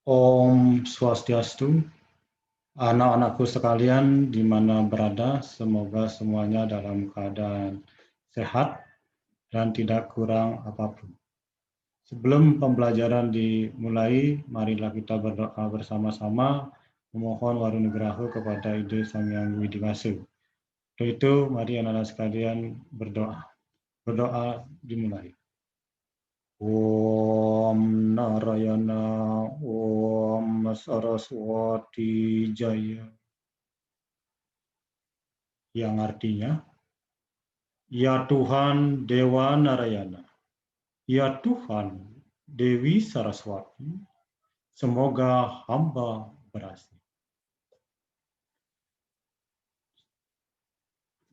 Om Swastiastu, anak-anakku sekalian di mana berada, semoga semuanya dalam keadaan sehat dan tidak kurang apapun. Sebelum pembelajaran dimulai, marilah kita berdoa bersama-sama memohon Warunugraha kepada Ide Sang Hyang Widi Wasa. Untuk itu, mari anak-anak sekalian berdoa. Berdoa dimulai. Om Narayana, Om Saraswati Jaya. Yang artinya, ya Tuhan Dewa Narayana, ya Tuhan Dewi Saraswati, semoga hamba berhasil.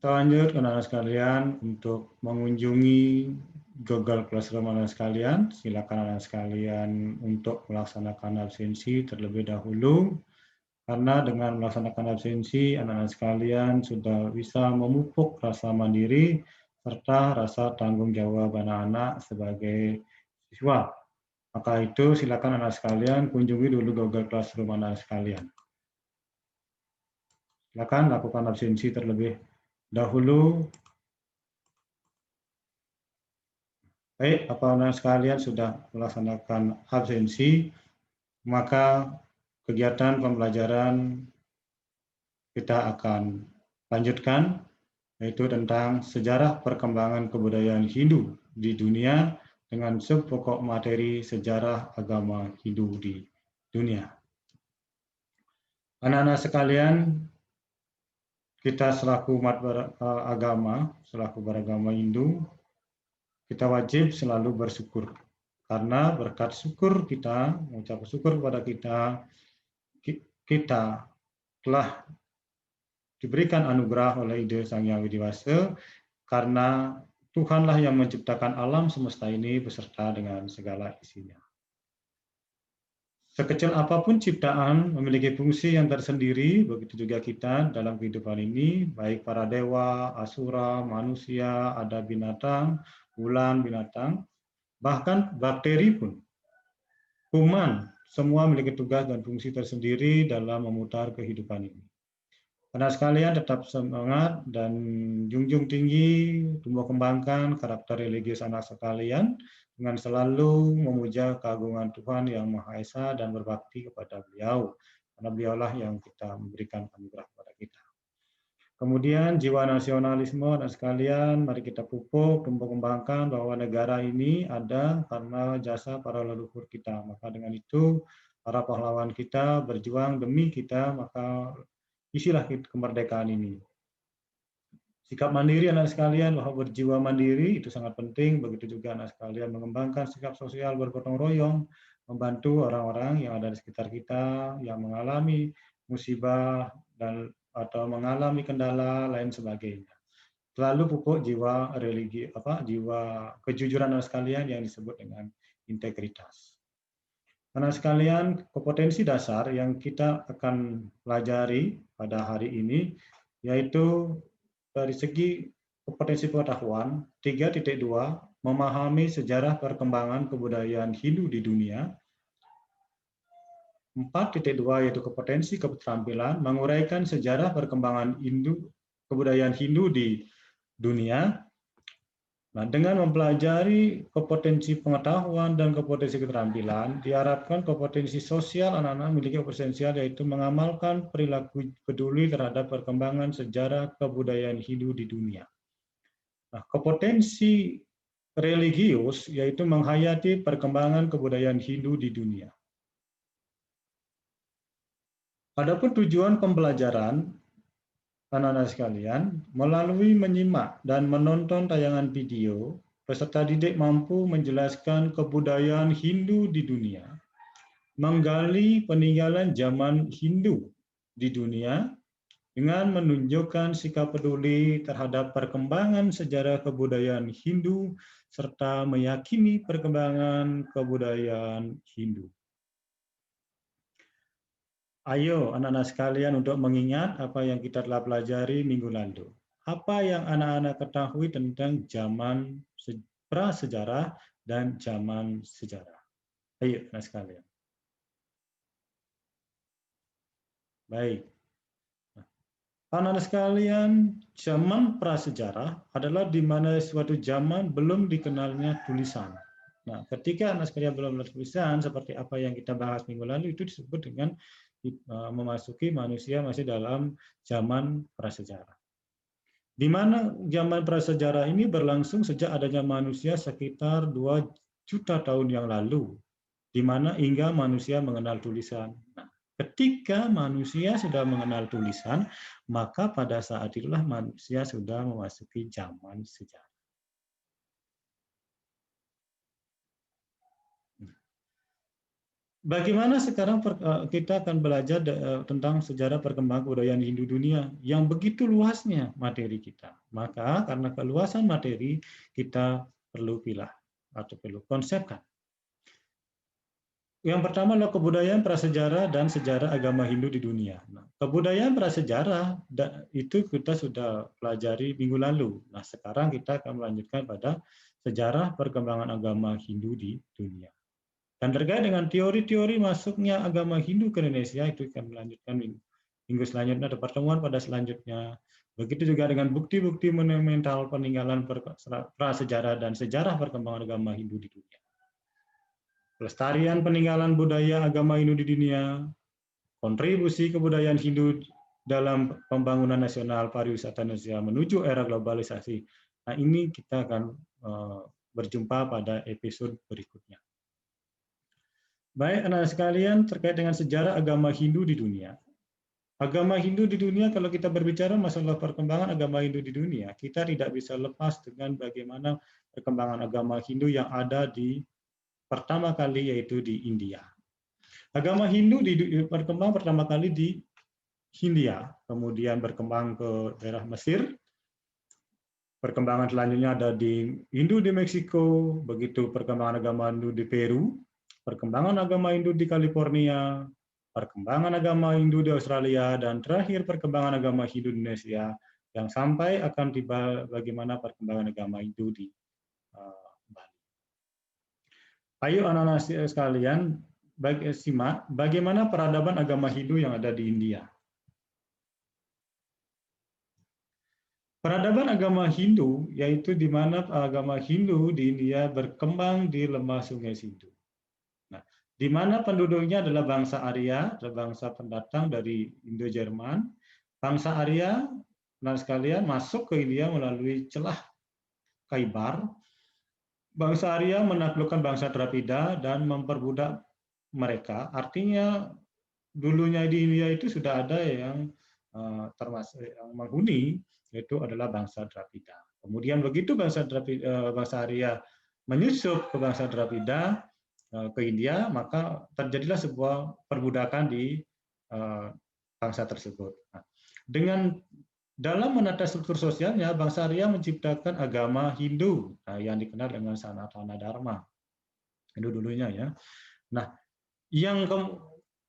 Kita lanjut anak-anak sekalian untuk mengunjungi Google Classroom anak sekalian. Silakan anak sekalian untuk melaksanakan absensi terlebih dahulu. Karena dengan melaksanakan absensi, anak-anak sekalian sudah bisa memupuk rasa mandiri serta rasa tanggung jawab anak-anak sebagai siswa. Maka itu silakan anak sekalian kunjungi dulu Google Classroom anak sekalian. Silakan lakukan absensi terlebih dahulu. Baik, apa anak sekalian sudah melaksanakan absensi, maka kegiatan pembelajaran kita akan lanjutkan, yaitu tentang sejarah perkembangan kebudayaan Hindu di dunia dengan subpokok materi sejarah agama Hindu di dunia. Anak-anak sekalian, kita selaku umat beragama, selaku beragama Hindu, kita wajib selalu bersyukur. Karena berkat syukur kita, mengucap syukur kepada kita telah diberikan anugerah oleh Ide Sang Hyang Widi Wasa, karena Tuhanlah yang menciptakan alam semesta ini beserta dengan segala isinya. Sekecil apapun ciptaan memiliki fungsi yang tersendiri, begitu juga kita dalam kehidupan ini, baik para dewa, asura, manusia, ada binatang, bulan, binatang, bahkan bakteri pun, kuman, semua memiliki tugas dan fungsi tersendiri dalam memutar kehidupan ini. Anak sekalian tetap semangat dan junjung tinggi, tumbuh kembangkan karakter religius anak sekalian dengan selalu memuja keagungan Tuhan Yang Maha Esa dan berbakti kepada Beliau. Karena Beliaulah yang kita memberikan anugerah kepada kita. Kemudian jiwa nasionalisme anak sekalian, mari kita pupuk, tumbuh kembangkan bahwa negara ini ada karena jasa para leluhur kita. Maka dengan itu, para pahlawan kita berjuang demi kita, maka isilah kemerdekaan ini. Sikap mandiri anak sekalian, bahwa berjiwa mandiri itu sangat penting, begitu juga anak sekalian mengembangkan sikap sosial bergotong royong, membantu orang-orang yang ada di sekitar kita, yang mengalami musibah dan atau mengalami kendala lain sebagainya. Selalu pupuk jiwa religi, jiwa kejujuran anak sekalian yang disebut dengan integritas. Anak sekalian, kompetensi dasar yang kita akan pelajari pada hari ini, yaitu dari segi kompetensi pengetahuan, 3.2, memahami sejarah perkembangan kebudayaan Hindu di dunia. 4.2, yaitu kompetensi keterampilan, menguraikan sejarah perkembangan kebudayaan Hindu di dunia. Nah, dengan mempelajari kompetensi pengetahuan dan kompetensi keterampilan, diharapkan kompetensi sosial anak-anak memiliki potensial, yaitu mengamalkan perilaku peduli terhadap perkembangan sejarah kebudayaan Hindu di dunia. Nah, kompetensi religius, yaitu menghayati perkembangan kebudayaan Hindu di dunia. Adapun tujuan pembelajaran, anak-anak sekalian, melalui menyimak dan menonton tayangan video, peserta didik mampu menjelaskan kebudayaan Hindu di dunia, menggali peninggalan zaman Hindu di dunia, dengan menunjukkan sikap peduli terhadap perkembangan sejarah kebudayaan Hindu, serta meyakini perkembangan kebudayaan Hindu. Ayo anak-anak sekalian untuk mengingat apa yang kita telah pelajari minggu lalu. Apa yang anak-anak ketahui tentang zaman prasejarah dan zaman sejarah? Ayo anak sekalian. Baik. Anak-anak sekalian, zaman prasejarah adalah di mana suatu zaman belum dikenalnya tulisan. Nah, ketika anak sekalian belum ada tulisan, seperti apa yang kita bahas minggu lalu, itu disebut dengan memasuki manusia masih dalam zaman prasejarah. Di mana zaman prasejarah ini berlangsung sejak adanya manusia sekitar 2 juta tahun yang lalu, di mana hingga manusia mengenal tulisan. Nah, ketika manusia sudah mengenal tulisan, maka pada saat itulah manusia sudah memasuki zaman sejarah. Bagaimana sekarang kita akan belajar tentang sejarah perkembangan kebudayaan Hindu dunia yang begitu luasnya materi kita. Maka karena keluasan materi, kita perlu pilah atau perlu konsepkan. Yang pertama adalah kebudayaan prasejarah dan sejarah agama Hindu di dunia. Nah, kebudayaan prasejarah itu kita sudah pelajari minggu lalu. Nah, sekarang kita akan melanjutkan pada sejarah perkembangan agama Hindu di dunia. Dan terkait dengan teori-teori masuknya agama Hindu ke Indonesia, itu akan melanjutkan minggu selanjutnya, ada pertemuan pada selanjutnya. Begitu juga dengan bukti-bukti monumental peninggalan prasejarah dan sejarah perkembangan agama Hindu di dunia. Pelestarian peninggalan budaya agama Hindu di dunia, kontribusi kebudayaan Hindu dalam pembangunan nasional pariwisata Indonesia menuju era globalisasi. Nah, ini kita akan berjumpa pada episode berikutnya. Baik, anak-anak sekalian, terkait dengan sejarah agama Hindu di dunia. Agama Hindu di dunia, kalau kita berbicara masalah perkembangan agama Hindu di dunia, kita tidak bisa lepas dengan bagaimana perkembangan agama Hindu yang ada di pertama kali, yaitu di India. Agama Hindu berkembang pertama kali di Hindia, kemudian berkembang ke daerah Mesir. Perkembangan selanjutnya ada di Hindu di Meksiko, begitu perkembangan agama Hindu di Peru, perkembangan agama Hindu di California, perkembangan agama Hindu di Australia, dan terakhir perkembangan agama Hindu di Indonesia, yang sampai akan tiba bagaimana perkembangan agama Hindu di Bali. Ayo anak-anak sekalian, simak bagaimana peradaban agama Hindu yang ada di India. Peradaban agama Hindu, yaitu di mana agama Hindu di India berkembang di lembah Sungai Sindu. Nah, di mana penduduknya adalah bangsa Arya, adalah bangsa pendatang dari Indo-Jerman. Bangsa Arya, teman sekalian, masuk ke India melalui celah Khaybar. Bangsa Arya menaklukkan bangsa Dravida dan memperbudak mereka. Artinya dulunya di India itu sudah ada yang termasuk yang menghuni, yaitu adalah bangsa Dravida. Kemudian begitu bangsa Arya menyusup ke bangsa Dravida ke India, maka terjadilah sebuah perbudakan di bangsa tersebut. Nah, dengan dalam menata struktur sosialnya, bangsa Arya menciptakan agama Hindu yang dikenal dengan Sanatana Dharma. Itu dulunya ya. Nah, yang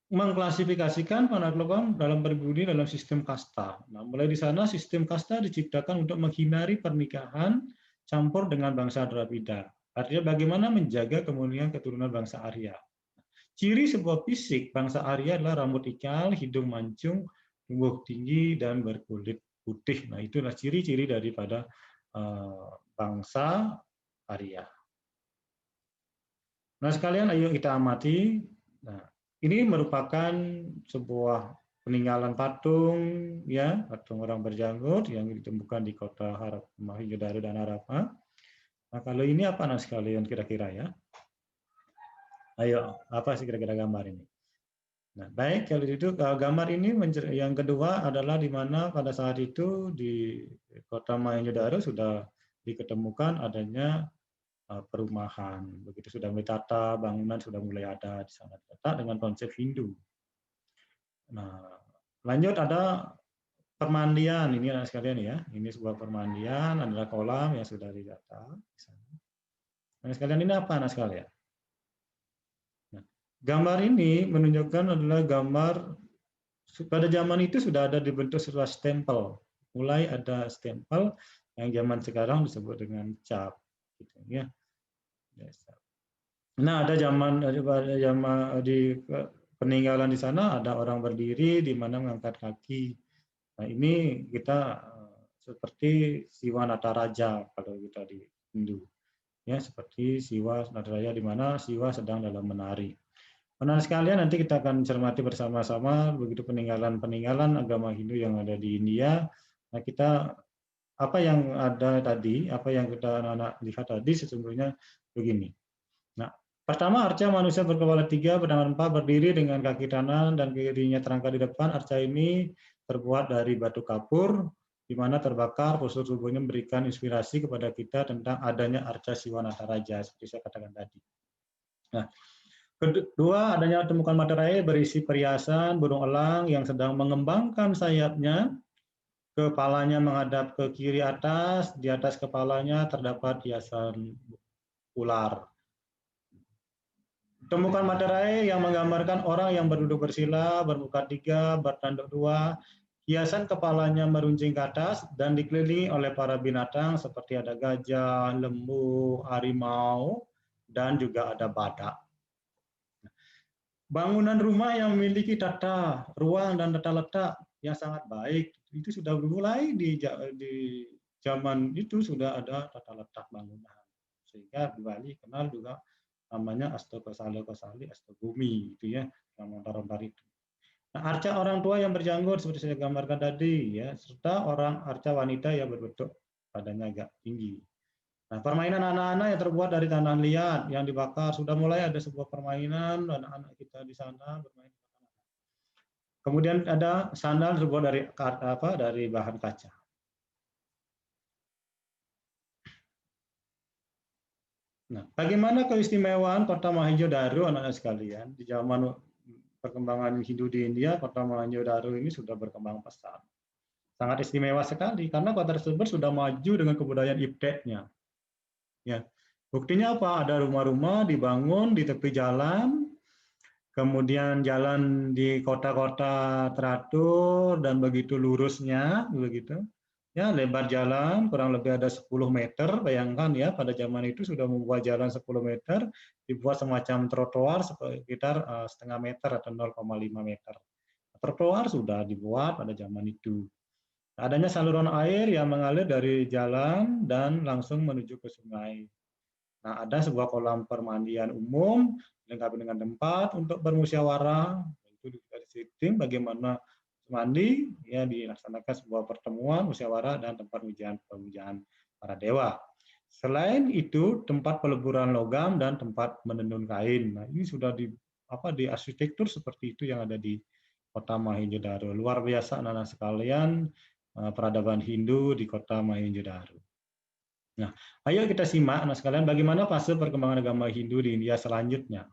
mengklasifikasikan penaklukan dalam pribumi dalam sistem kasta. Nah, mulai di sana sistem kasta diciptakan untuk menghindari pernikahan campur dengan bangsa Dravida. Artinya bagaimana menjaga kemudian keturunan bangsa Arya. Ciri sebuah fisik bangsa Arya adalah rambut ikal, hidung mancung, tubuh tinggi, dan berkulit putih. Nah, itulah ciri-ciri daripada bangsa Arya. Nah, sekalian ayo kita amati. Nah, ini merupakan sebuah peninggalan patung, ya, patung orang berjanggut yang ditemukan di kota Mohenjo-daro dan Harappa. Nah, kalau ini apa nah sekalian kira-kira ya? Ayo, apa sih kira-kira gambar ini? Nah, baik, kalau itu gambar ini yang kedua adalah di mana pada saat itu di kota Mohenjo-daro sudah diketemukan adanya perumahan. Begitu sudah mulai tata, bangunan sudah mulai ada di sana, tata dengan konsep Hindu. Nah, lanjut ada permandian, ini anak sekalian ya. Ini sebuah permandian, adalah kolam yang sudah didata. Anak sekalian, ini apa anak sekalian? Nah, gambar ini menunjukkan adalah gambar pada zaman itu sudah ada dibentuk sebuah stempel. Mulai ada stempel yang zaman sekarang disebut dengan cap, gitu ya. Nah, ada zaman di peninggalan di sana ada orang berdiri di mana mengangkat kaki. Nah, ini kita seperti Siwa Nataraja kalau kita di Hindu. Ya, seperti Siwa Nataraja di mana Siwa sedang dalam menari. Teman sekalian, nanti kita akan cermati bersama-sama begitu peninggalan-peninggalan agama Hindu yang ada di India. Nah, kita apa yang ada tadi, apa yang kita anak-anak lihat tadi sesungguhnya begini. Nah, pertama arca manusia berkepala 3, bertangan 4, berdiri dengan kaki kanan dan kirinya terangkat di depan. Arca ini terbuat dari batu kapur, di mana terbakar, postur tubuhnya memberikan inspirasi kepada kita tentang adanya arca Siwa Nataraja, seperti saya katakan tadi. Nah, kedua, adanya temukan materai berisi perhiasan burung elang yang sedang mengembangkan sayapnya. Kepalanya menghadap ke kiri atas, di atas kepalanya terdapat hiasan ular. Temukan materai yang menggambarkan orang yang berduduk bersila, bermuka 3, bertanduk 2, hiasan kepalanya meruncing ke atas dan dikelilingi oleh para binatang seperti ada gajah, lembu, harimau, dan juga ada badak. Bangunan rumah yang memiliki tata ruang dan tata letak yang sangat baik itu sudah dimulai di zaman itu sudah ada tata letak bangunan, sehingga di Bali kenal juga namanya Astagosali Astagumi itu ya, yang lontar-lontar itu. Nah, arca orang tua yang berjanggut seperti saya gambarkan tadi ya, serta orang arca wanita yang berbentuk badannya agak tinggi. Nah, permainan anak-anak yang terbuat dari tanah liat yang dibakar, sudah mulai ada sebuah permainan anak-anak kita di sana bermain. Kemudian ada sandal terbuat dari bahan kaca. Nah, bagaimana keistimewaan Kota Mohenjo-daro anak-anak sekalian di zaman perkembangan Hindu di India, Kota Mohenjo-daro ini sudah berkembang pesat. Sangat istimewa sekali karena kota tersebut sudah maju dengan kebudayaan ipteknya. Ya, buktinya apa? Ada rumah-rumah dibangun di tepi jalan, kemudian jalan di kota-kota teratur dan begitu lurusnya, begitu. Ya, lebar jalan kurang lebih ada 10 meter. Bayangkan ya, pada zaman itu sudah membuat jalan 10 meter, dibuat semacam trotoar sekitar setengah meter atau 0,5 meter. Trotoar sudah dibuat pada zaman itu. Adanya saluran air yang mengalir dari jalan dan langsung menuju ke sungai. Nah, ada sebuah kolam permandian umum dilengkapi dengan tempat untuk bermusyawarah. Itu dari sistem bagaimana mandi ya dilaksanakan sebuah pertemuan musyawarah dan tempat pemujaan para dewa. Selain itu, tempat peleburan logam dan tempat menenun kain. Nah, ini sudah di arsitektur seperti itu yang ada di Kota Mohenjo-daro. Luar biasa anak-anak sekalian, peradaban Hindu di Kota Mohenjo-daro. Nah, ayo kita simak anak sekalian bagaimana fase perkembangan agama Hindu di India selanjutnya.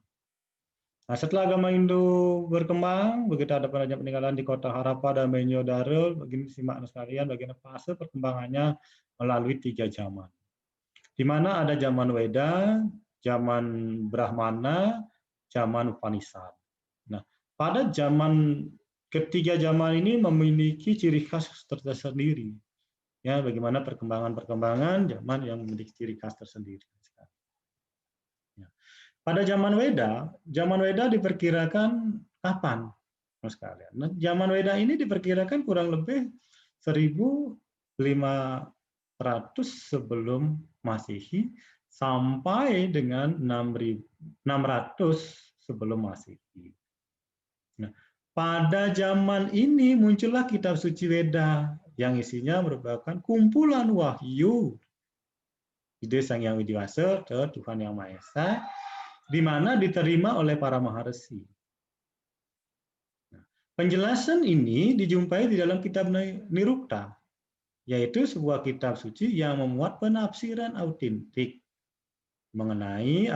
Nah, setelah agama Hindu berkembang, begitu ada peninggalan di kota Harappa dan Mohenjo-daro, begini simak anak sekalian bagaimana fase perkembangannya melalui 3 zaman. Di mana ada zaman Weda, zaman Brahmana, zaman Upanishad. Nah, pada ketiga zaman ini memiliki ciri khas tersendiri. Ya, bagaimana perkembangan zaman yang memiliki ciri khas tersendiri. Ya. Pada zaman Weda diperkirakan kapan, Mas sekalian? Nah, zaman Weda ini diperkirakan kurang lebih 1500 sebelum Masehi sampai dengan 600 sebelum Masehi. Nah, pada zaman ini muncullah kitab suci Weda yang isinya merupakan kumpulan wahyu ide Sang Hyang Widiwasa ke Tuhan Yang Maha Esa, di mana diterima oleh para maharesi. Nah, penjelasan ini dijumpai di dalam kitab Nirukta, yaitu sebuah kitab suci yang memuat penafsiran autentik mengenai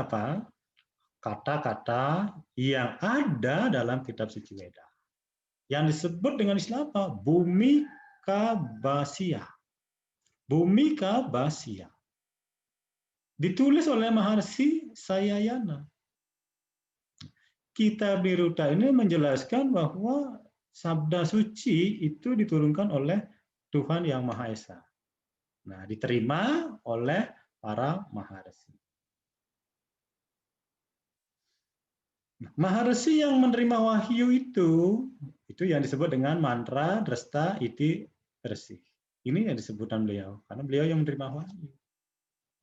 kata-kata yang ada dalam kitab suci Weda. Yang disebut dengan istilah apa? Bhumika Bhashya. Bhumika Bhashya. Ditulis oleh Maharsi Sayayana. Kitab Nirukta ini menjelaskan bahwa sabda suci itu diturunkan oleh Tuhan Yang Maha Esa. Nah, diterima oleh para maharsi. Maharesi yang menerima wahyu itu yang disebut dengan mantra, dresta, iti, resi. Ini yang disebutkan beliau, karena beliau yang menerima wahyu.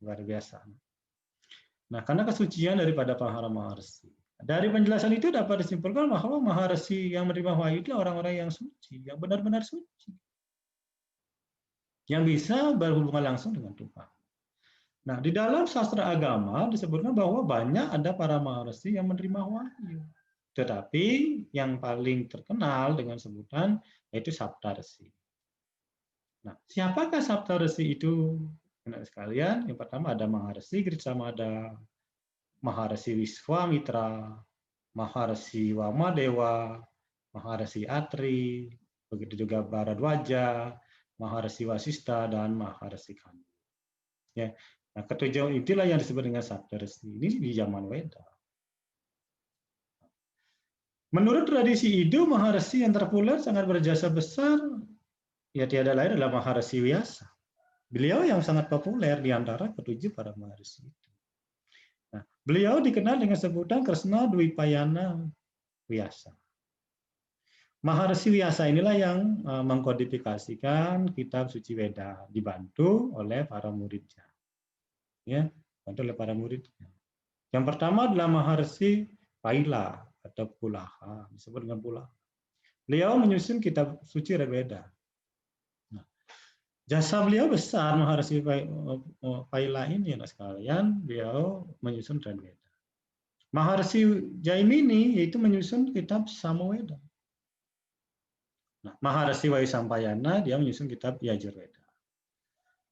Luar biasa. Nah, karena kesucian daripada para Maharesi. Dari penjelasan itu dapat disimpulkan bahwa Maharesi yang menerima wahyu itu orang-orang yang suci, yang benar-benar suci. Yang bisa berhubungan langsung dengan Tuhan. Nah, di dalam sastra agama disebutkan bahwa banyak ada para Maharesi yang menerima wahyu. Tetapi yang paling terkenal dengan sebutan yaitu Saptarsi. Nah, siapakah Saptarsi itu? Anak sekalian, yang pertama ada Maharesi Gritsamada, Maharesi Wiswamitra, Maharesi Wamadewa, Maharesi Atri, begitu juga Bharadwaja, Maharesi Wasista, dan Maharesi Kandu. Ya. Nah, ketujuh itulah yang disebut dengan Saptarsi. Ini di zaman Weda. Menurut tradisi Hindu, Maharesi yang terpopuler sangat berjasa besar, ya tiada lain adalah Maharesi Vyasa. Beliau yang sangat populer di antara ketujuh para Maharesi itu. Nah, beliau dikenal dengan sebutan Kresna Dwipayana Vyasa. Maharesi Vyasa inilah yang mengkodifikasikan kitab suci Weda, dibantu oleh para muridnya. Ya, dibantu oleh para muridnya. Yang pertama adalah Maharesi Paila atau Pulaha, disebut dengan Pulaha. Beliau menyusun kitab suci Weda. Nah, jasa beliau besar, Maharesi Paila ini, anak sekalian, beliau menyusun Weda. Maharesi Jaimini yaitu menyusun kitab Samaweda. Nah, Maharesi Vaisampayana dia menyusun kitab Yajurveda.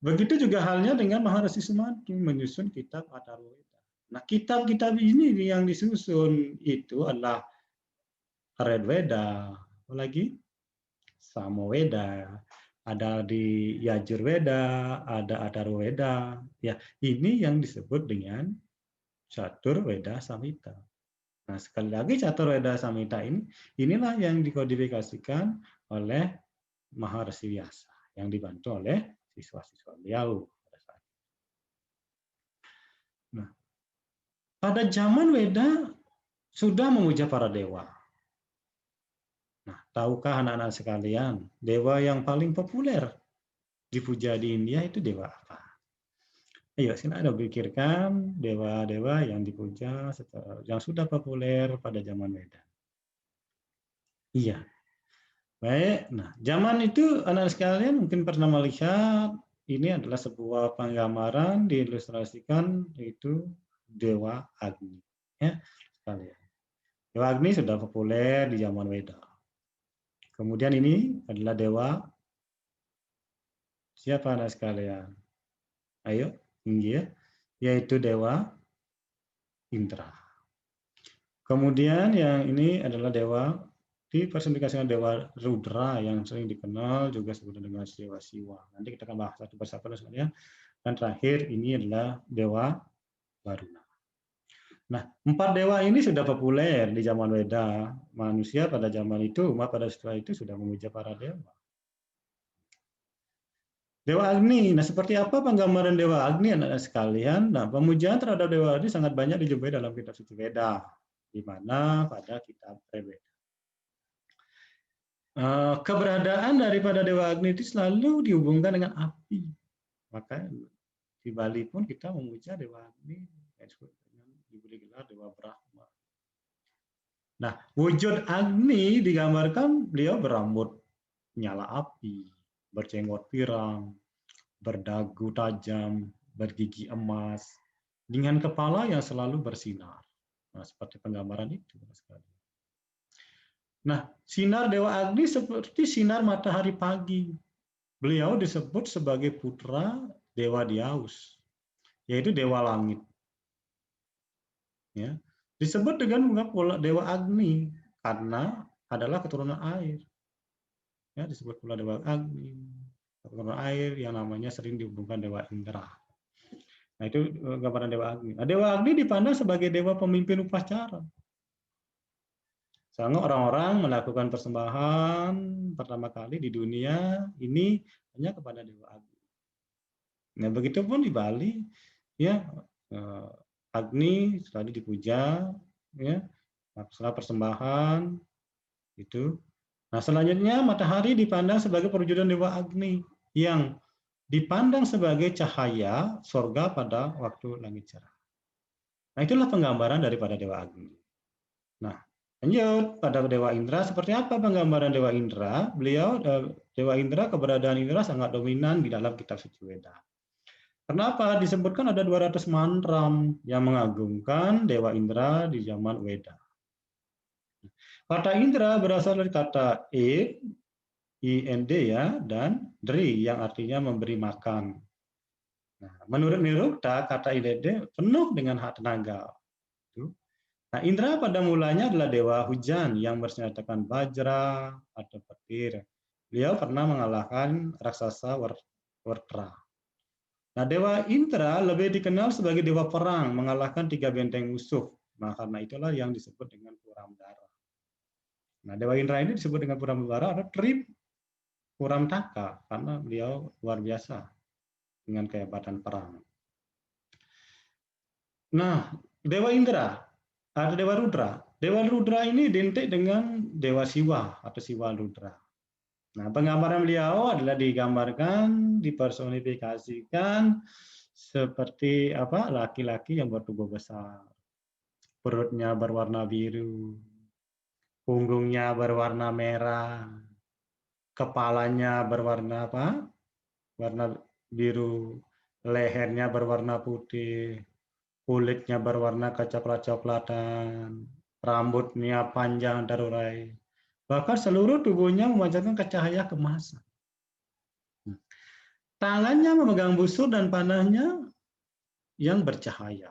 Begitu juga halnya dengan Maharesi Sumati menyusun kitab Atharvaveda. Nah, kitab-kitab ini yang disusun itu adalah Rigveda, apalagi Samaweda, ada di Yajurveda, ada Atharvaveda. Ya, ini yang disebut dengan Caturveda Samhita. Nah, sekali lagi Caturveda Samhita inilah yang dikodifikasikan oleh Maharesi Vyasa yang dibantu oleh siswa-siswa beliau. Nah, pada zaman Weda sudah memuja para dewa. Nah, tahukah anak-anak sekalian, dewa yang paling populer dipuja di India itu dewa apa? Ayo, sini ada pikirkan dewa-dewa yang dipuja yang sudah populer pada zaman Weda. Iya. Baik, nah zaman itu anak sekalian mungkin pernah melihat ini adalah sebuah penggambaran diilustrasikan yaitu Dewa Agni. Ya, sekalian. Dewa Agni sudah populer di zaman Weda. Kemudian ini adalah dewa siapa anak sekalian? Ayo, tinggi ya, yaitu Dewa Indra. Kemudian yang ini adalah dewa dipersonifikasikan Dewa Rudra yang sering dikenal juga sebutan dengan Dewa Siwa. Nanti kita akan bahas satu persatu sekalian. Dan terakhir ini adalah Dewa Varuna. Nah, 4 dewa ini sudah populer di zaman Weda. Manusia pada zaman itu, umat pada setelah itu sudah memuja para dewa. Dewa Agni. Nah, seperti apa penggambaran Dewa Agni anak-anak sekalian? Nah, pemujaan terhadap Dewa Agni sangat banyak dijumpai dalam kitab suci Weda, di mana pada kitab Rigveda. Keberadaan daripada Dewa Agni itu selalu dihubungkan dengan api. Maka di Bali pun kita memuja Dewa Agni yang disebut dengan diberi gelar Dewa Brahma. Nah, wujud Agni digambarkan beliau berambut nyala api, berjenggot pirang, berdagu tajam, bergigi emas, dengan kepala yang selalu bersinar. Nah, seperti penggambaran itu. Nah, sinar Dewa Agni seperti sinar matahari pagi. Beliau disebut sebagai putra Dewa Dyaus, yaitu Dewa Langit. Ya. Disebut dengan Dewa Agni karena adalah keturunan air. Ya, disebut pula Dewa Agni, keturunan air yang namanya sering dihubungkan Dewa Indra. Nah, itu gambaran Dewa Agni. Nah, Dewa Agni dipandang sebagai dewa pemimpin upacara. Sehingga orang-orang melakukan persembahan pertama kali di dunia ini hanya kepada Dewa Agni. Nah, begitupun di Bali, ya Agni selalu dipuja, ya Setelah persembahan itu. Nah, selanjutnya matahari dipandang sebagai perwujudan Dewa Agni yang dipandang sebagai cahaya surga pada waktu langit cerah. Nah, itulah penggambaran daripada Dewa Agni. Nah, lanjut pada Dewa Indra, seperti apa penggambaran Dewa Indra? Dewa Indra, keberadaan Indra sangat dominan di dalam kitab suci Weda. Kenapa? Disebutkan ada 200 mantram yang mengagungkan Dewa Indra di zaman Weda. Kata Indra berasal dari kata IND ya, dan Dri yang artinya memberi makan. Nah, menurut Nirukta, kata IND penuh dengan hak tenaga. Nah, Indra pada mulanya adalah dewa hujan yang bersenjatakan bajra atau petir. Beliau pernah mengalahkan raksasa Wertra. Nah, Dewa Indra lebih dikenal sebagai dewa perang, mengalahkan 3 benteng musuh. Nah, karena itulah yang disebut dengan Puramdara. Nah, Dewa Indra ini disebut dengan Puramdara atau Trip Puramtaka karena beliau luar biasa dengan kehebatan perang. Nah, Dewa Indra atau Dewa Rudra. Dewa Rudra ini identik dengan Dewa Siwa atau Siwa Rudra. Nah, penggambaran beliau adalah digambarkan, dipersonifikasikan seperti apa? Laki-laki yang bertubuh besar. Perutnya berwarna biru, punggungnya berwarna merah, kepalanya berwarna apa? Warna biru, lehernya berwarna putih, kulitnya berwarna kecoklat-coklatan, rambutnya panjang terurai, bahkan seluruh tubuhnya memancarkan cahaya kemasan. Tangannya memegang busur dan panahnya yang bercahaya.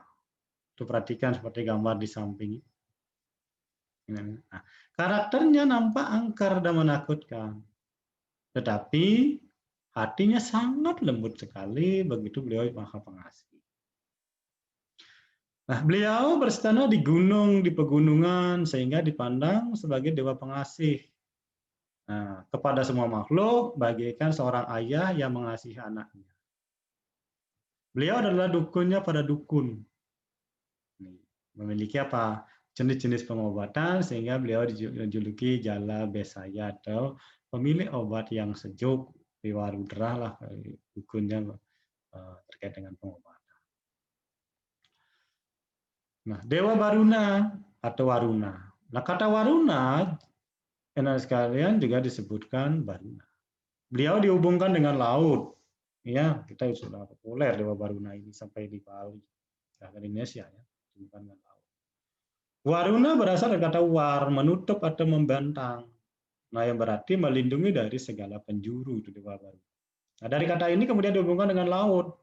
Itu perhatikan seperti gambar di samping. Nah, karakternya nampak angker dan menakutkan. Tetapi hatinya sangat lembut sekali, begitu beliau Maha Pengasih. Nah, beliau berstana di gunung, di pegunungan, sehingga dipandang sebagai dewa pengasih. Nah, kepada semua makhluk, bagaikan seorang ayah yang mengasihi anaknya. Beliau adalah dukunnya pada dukun. Memiliki apa? Jenis-jenis pengobatan, sehingga beliau dijuluki Jala Besaya atau pemilik obat yang sejuk, Dewa Rudra lah, dukunnya terkait dengan pengobatan. Nah, Dewa Baruna atau Waruna. Nah, kata Waruna, enak sekalian juga disebutkan Baruna. Beliau dihubungkan dengan laut. Ya, kita sudah populer Dewa Baruna ini sampai di Bali, di Indonesia ya, dihubungkan dengan laut. Waruna berasal dari kata war, menutup atau membentang. Nah, yang berarti melindungi dari segala penjuru itu Dewa Waruna. Nah, dari kata ini kemudian dihubungkan dengan laut.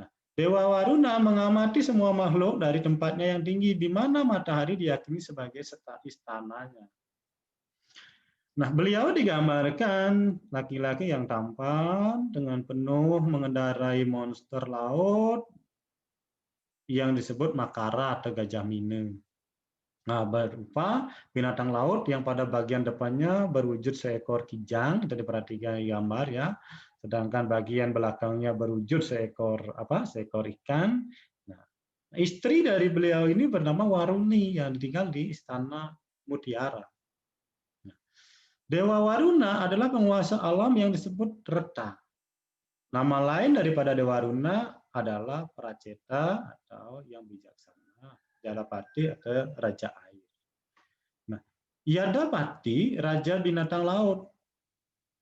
Nah, Dewa Waruna mengamati semua makhluk dari tempatnya yang tinggi, di mana matahari diyakini sebagai istananya. Nah, beliau digambarkan laki-laki yang tampan dengan penuh mengendarai monster laut yang disebut Makara atau gajah mine. Nah, berupa binatang laut yang pada bagian depannya berwujud seekor kijang, kita diperhatikan di gambar ya. Sedangkan bagian belakangnya berwujud seekor ikan. Nah, istri dari beliau ini bernama Waruni yang tinggal di istana Mutiara. Dewa Waruna adalah penguasa alam yang disebut Reta. Nama lain daripada Dewa Waruna adalah Praceta atau yang bijaksana, Jalapati atau Raja Air. Nah, Yadapati Raja binatang laut.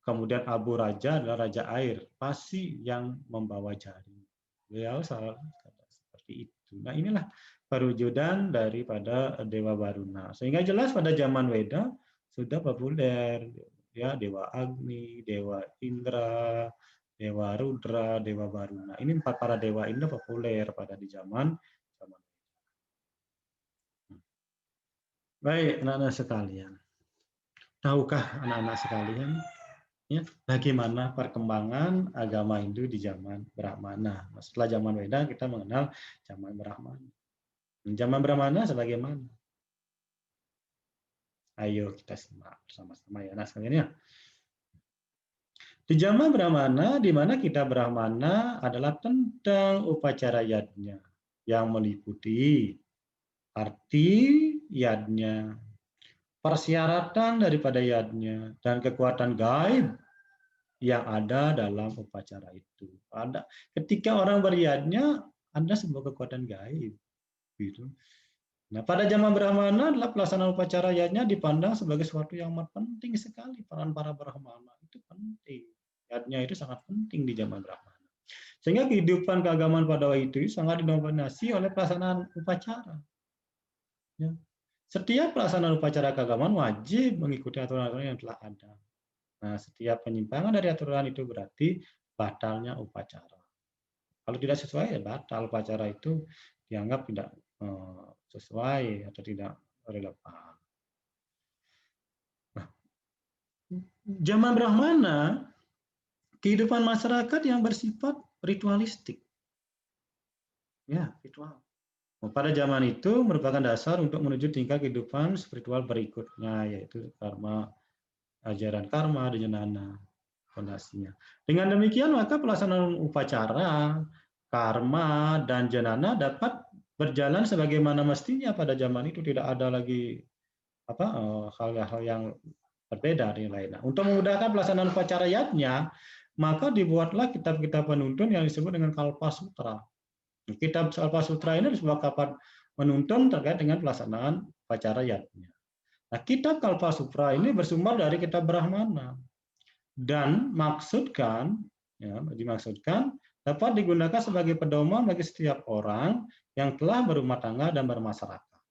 Kemudian Abu Raja adalah Raja Air, Pasi yang membawa jaring. Beliau seperti itu. Nah, inilah perwujudan daripada Dewa Waruna. Sehingga jelas pada zaman Weda sudah populer ya, Dewa Agni, Dewa Indra, Dewa Rudra, Dewa Waruna. Ini 4 para dewa ini populer pada di zaman. Baik, anak-anak sekalian. Tahukah anak-anak sekalian ya, bagaimana perkembangan agama Hindu di zaman Brahmana? Setelah zaman Weda kita mengenal zaman Brahmana. Zaman Brahmana sebagaimana? Ayo kita simak bersama-sama ya, anak sekalian ya. Di zaman Brahmana, di mana kita Brahmana adalah tentang upacara yajna yang meliputi arti yadnya, persyaratan daripada yadnya, dan kekuatan gaib yang ada dalam upacara itu. Ketika orang beryadnya, ada sebuah kekuatan gaib. Gitu. Nah, pada zaman Brahmana adalah pelaksanaan upacara yadnya dipandang sebagai sesuatu yang amat penting sekali. Peran para Brahmana itu penting. Yadnya itu sangat penting di zaman Brahmana. Sehingga kehidupan keagamaan pada waktu itu sangat didominasi oleh pelaksanaan upacara. Ya. Setiap pelaksanaan upacara keagamaan wajib mengikuti aturan-aturan yang telah ada. Nah, setiap penyimpangan dari aturan itu berarti batalnya upacara. Kalau tidak sesuai, ya batal upacara itu dianggap tidak sesuai atau tidak relevan. Nah, zaman Brahmana, kehidupan masyarakat yang bersifat ritualistik. Ya, ritual. Pada zaman itu merupakan dasar untuk menuju tingkat kehidupan spiritual berikutnya, yaitu karma, ajaran karma dan jnana, fondasinya. Dengan demikian, maka pelaksanaan upacara, karma, dan jnana dapat berjalan sebagaimana mestinya pada zaman itu. Tidak ada lagi hal-hal yang berbeda dari lain. Nah, untuk memudahkan pelaksanaan upacara yadnya, maka dibuatlah kitab-kitab penuntun yang disebut dengan Kalpa Sutra. Kitab Kalpa Sutra ini sebuah kitab penuntun terkait dengan pelaksanaan upacara yadnya. Nah, kitab Kalpa Sutra ini bersumber dari kitab Brahmana dan dimaksudkan dapat digunakan sebagai pedoman bagi setiap orang yang telah berumah tangga dan bermasyarakat.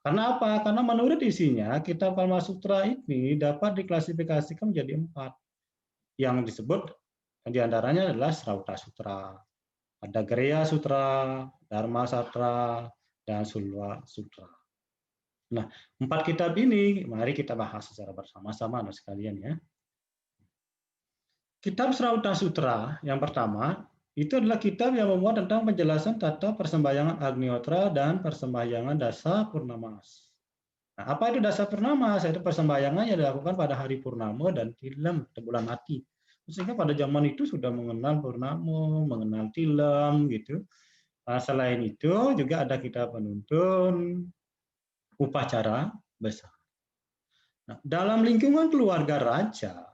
Karena apa? Karena menurut isinya, kitab Kalpa Sutra ini dapat diklasifikasikan menjadi 4. Yang disebut diantaranya adalah Srauta Sutra, ada Greya Sutra, Dharma Sutra, dan Sulwa Sutra. Nah, 4 kitab ini mari kita bahas secara bersama-sama sekalian ya. Kitab Srauta Sutra yang pertama itu adalah kitab yang memuat tentang penjelasan tata persembahyangan Agnihotra dan persembahyangan dasa purnamas. Nah, apa itu dasa purnamas? Itu persembahyangan yang dilakukan pada hari purnama dan tilam atau bulan mati. Sehingga pada zaman itu sudah mengenal purnama, mengenal tilam gitu. Nah, selain itu juga ada kitab penuntun upacara besar. Nah, dalam lingkungan keluarga raja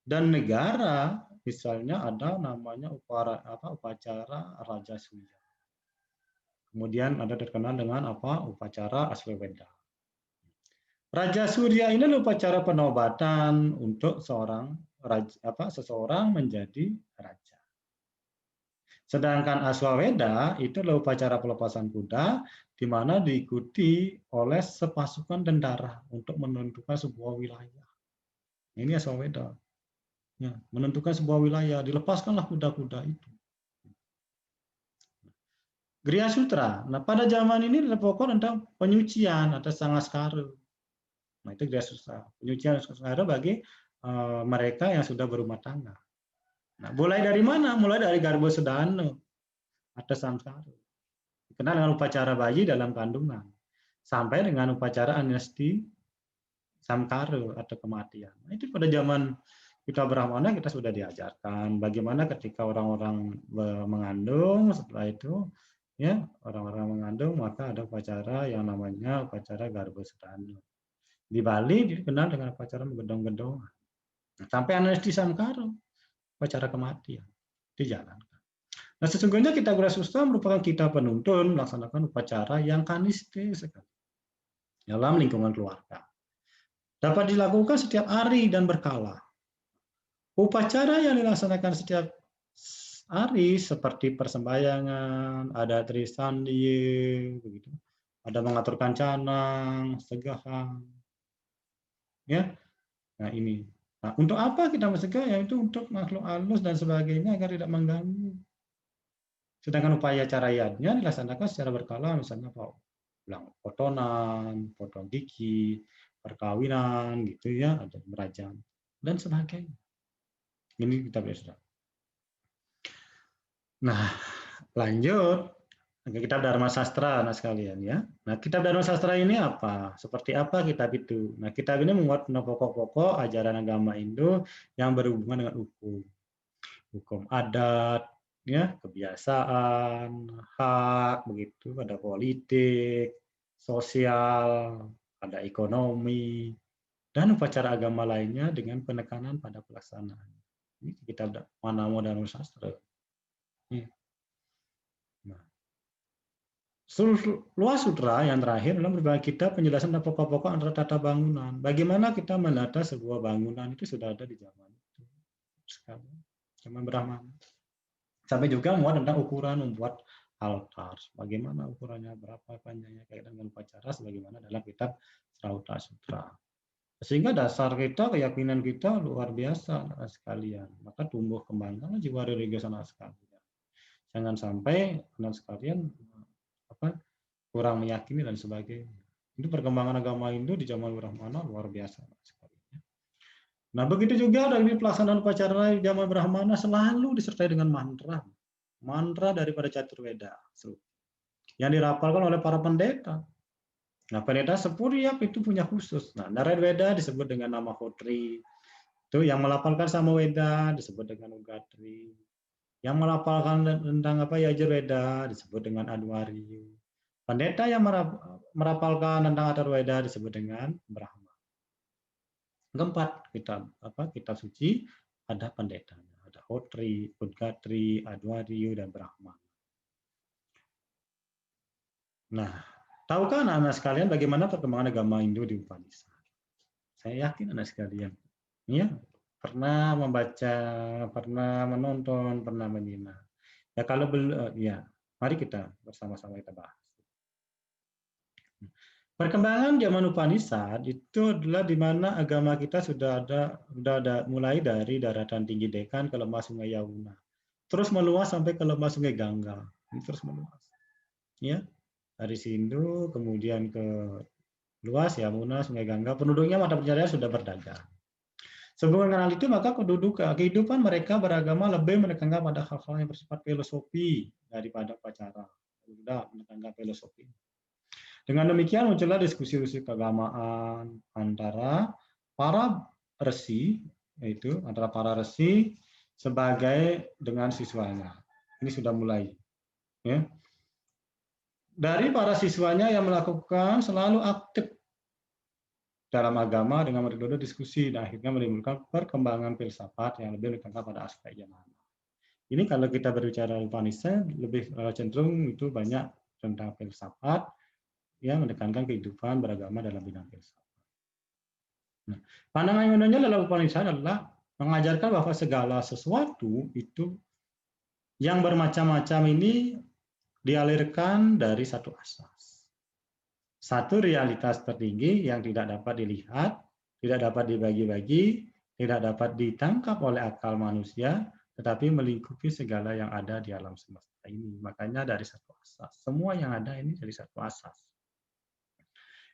dan negara, misalnya ada namanya upacara Raja Surya. Kemudian ada terkenal dengan upacara Aswamedha. Raja Surya ini adalah upacara penobatan untuk seseorang menjadi raja. Sedangkan Aswamedha itu adalah upacara pelepasan kuda di mana diikuti oleh sepasukan tentara untuk menentukan sebuah wilayah. Ini Aswamedha. Ya, menentukan sebuah wilayah, dilepaskanlah kuda-kuda itu. Griya Sutra. Nah, pada zaman ini adalah pokok tentang penyucian atau sangaskara. Nah, itu Griya Sutra. Penyucian sangaskara bagi mereka yang sudah berumah tangga. Nah, mulai dari mana? Mulai dari Garba Sedana atau samskara. Dikenal dengan upacara bayi dalam kandungan. Sampai dengan upacara anesti samkara atau kematian. Nah, itu pada zaman kita Brahmana kita sudah diajarkan bagaimana ketika orang-orang mengandung, setelah itu ya orang-orang mengandung maka ada upacara yang namanya upacara Garba Sedana. Di Bali dikenal dengan upacara menggedong-gedongan. Sampai anesti samkara, upacara kematian dijalankan. Nah, sesungguhnya kitab Griya Sutra merupakan kitab penuntun melaksanakan upacara yang kaniste sekali dalam lingkungan keluarga. Dapat dilakukan setiap hari dan berkala. Upacara yang dilaksanakan setiap hari seperti persembahyangan, ada trisandi, begitu. Ada mengaturkan canang, segahan. Ya. Nah, ini. Nah, untuk apa kita mencegah? Yaitu untuk makhluk halus dan sebagainya agar tidak mengganggu. Sedangkan upaya cara yadnya dilaksanakan secara berkala, misalnya potonan, potong gigi, perkawinan, gitu ya, ada merajam dan sebagainya. Ini kita bisa. Nah, lanjut ke kitab Dharma Sastra, nah sekalian ya. Nah, kitab Dharma Sastra ini apa? Seperti apa kitab itu? Nah, kitab ini memuat pokok-pokok ajaran agama Hindu yang berhubungan dengan hukum adat, ya, kebiasaan, hak, begitu, ada politik, sosial, ada ekonomi, dan upacara agama lainnya dengan penekanan pada pelaksanaan. Ini kitab Manamo Dharma Sastra. Nah, luas sutra yang terakhir adalah merupakan kitab penjelasan dan pokok-pokok antara tata bangunan. Bagaimana kita menata sebuah bangunan itu sudah ada di zaman itu. Sekarang, zaman Brahmana. Sampai juga muat tentang ukuran membuat altar. Bagaimana ukurannya, berapa panjangnya, kaitan dengan upacara, sebagaimana dalam kitab Srauta Sutra. Sehingga dasar kita, keyakinan kita luar biasa sekalian. Maka tumbuh kembanglah jiwa religius anak sekalian. Jangan sampai anak sekalian kurang meyakini dan sebagainya. Itu perkembangan agama Hindu di zaman Brahmana luar biasa sekali. Nah, begitu juga dari pelaksanaan upacara di zaman Brahmana selalu disertai dengan mantra. Mantra daripada Caturveda yang dirapalkan oleh para pendeta. Nah, pendeta Sepuriap itu punya khusus. Nah, Narayana disebut dengan nama Hotri. Itu yang melapalkan Samaweda disebut dengan Ugatri. Yang melapalkan tentang Yajurveda disebut dengan Adwari. Pendeta yang merapalkan tentang Atharvaveda disebut dengan Brahma. Keempat, kitab suci ada pendetanya, ada Hotri, Udgatri, Adwari, dan Brahma. Nah, tahukah anak-anak sekalian bagaimana perkembangan agama Hindu di Upanishad? Saya yakin anak sekalian, ya, pernah membaca, pernah menonton, pernah menyimak. Ya kalau belum, ya, mari kita bersama-sama kita bahas. Perkembangan zaman Upanishad itu adalah di mana agama kita sudah ada mulai dari daratan tinggi Dekan ke lemah Sungai Yamuna, terus meluas sampai ke lemah Sungai Gangga, ini terus meluas, ya, dari Sindu kemudian ke luas Yamuna, Sungai Gangga, penduduknya mata pencaharian sudah berdagang. Sebelum mengenal itu maka kehidupan mereka beragama lebih menekankan pada hal-hal yang bersifat filosofi daripada upacara, sudah menekankan filosofi. Dengan demikian muncullah diskusi-diskusi keagamaan antara para resi, yaitu antara para resi sebagai dengan siswanya. Ini sudah mulai. Ya. Dari para siswanya yang melakukan selalu aktif dalam agama dengan metode diskusi dan akhirnya menimbulkan perkembangan filsafat yang lebih menekankan pada aspek yamana. Ini kalau kita berbicara Upanishad lebih cenderung itu banyak tentang filsafat yang menekankan kehidupan beragama dalam bidang filsafat. Nah, pandangan Yunani dalam Upanishad adalah mengajarkan bahwa segala sesuatu itu yang bermacam-macam ini dialirkan dari satu asas. Satu realitas tertinggi yang tidak dapat dilihat, tidak dapat dibagi-bagi, tidak dapat ditangkap oleh akal manusia, tetapi melingkupi segala yang ada di alam semesta ini. Makanya dari satu asas. Semua yang ada ini dari satu asas.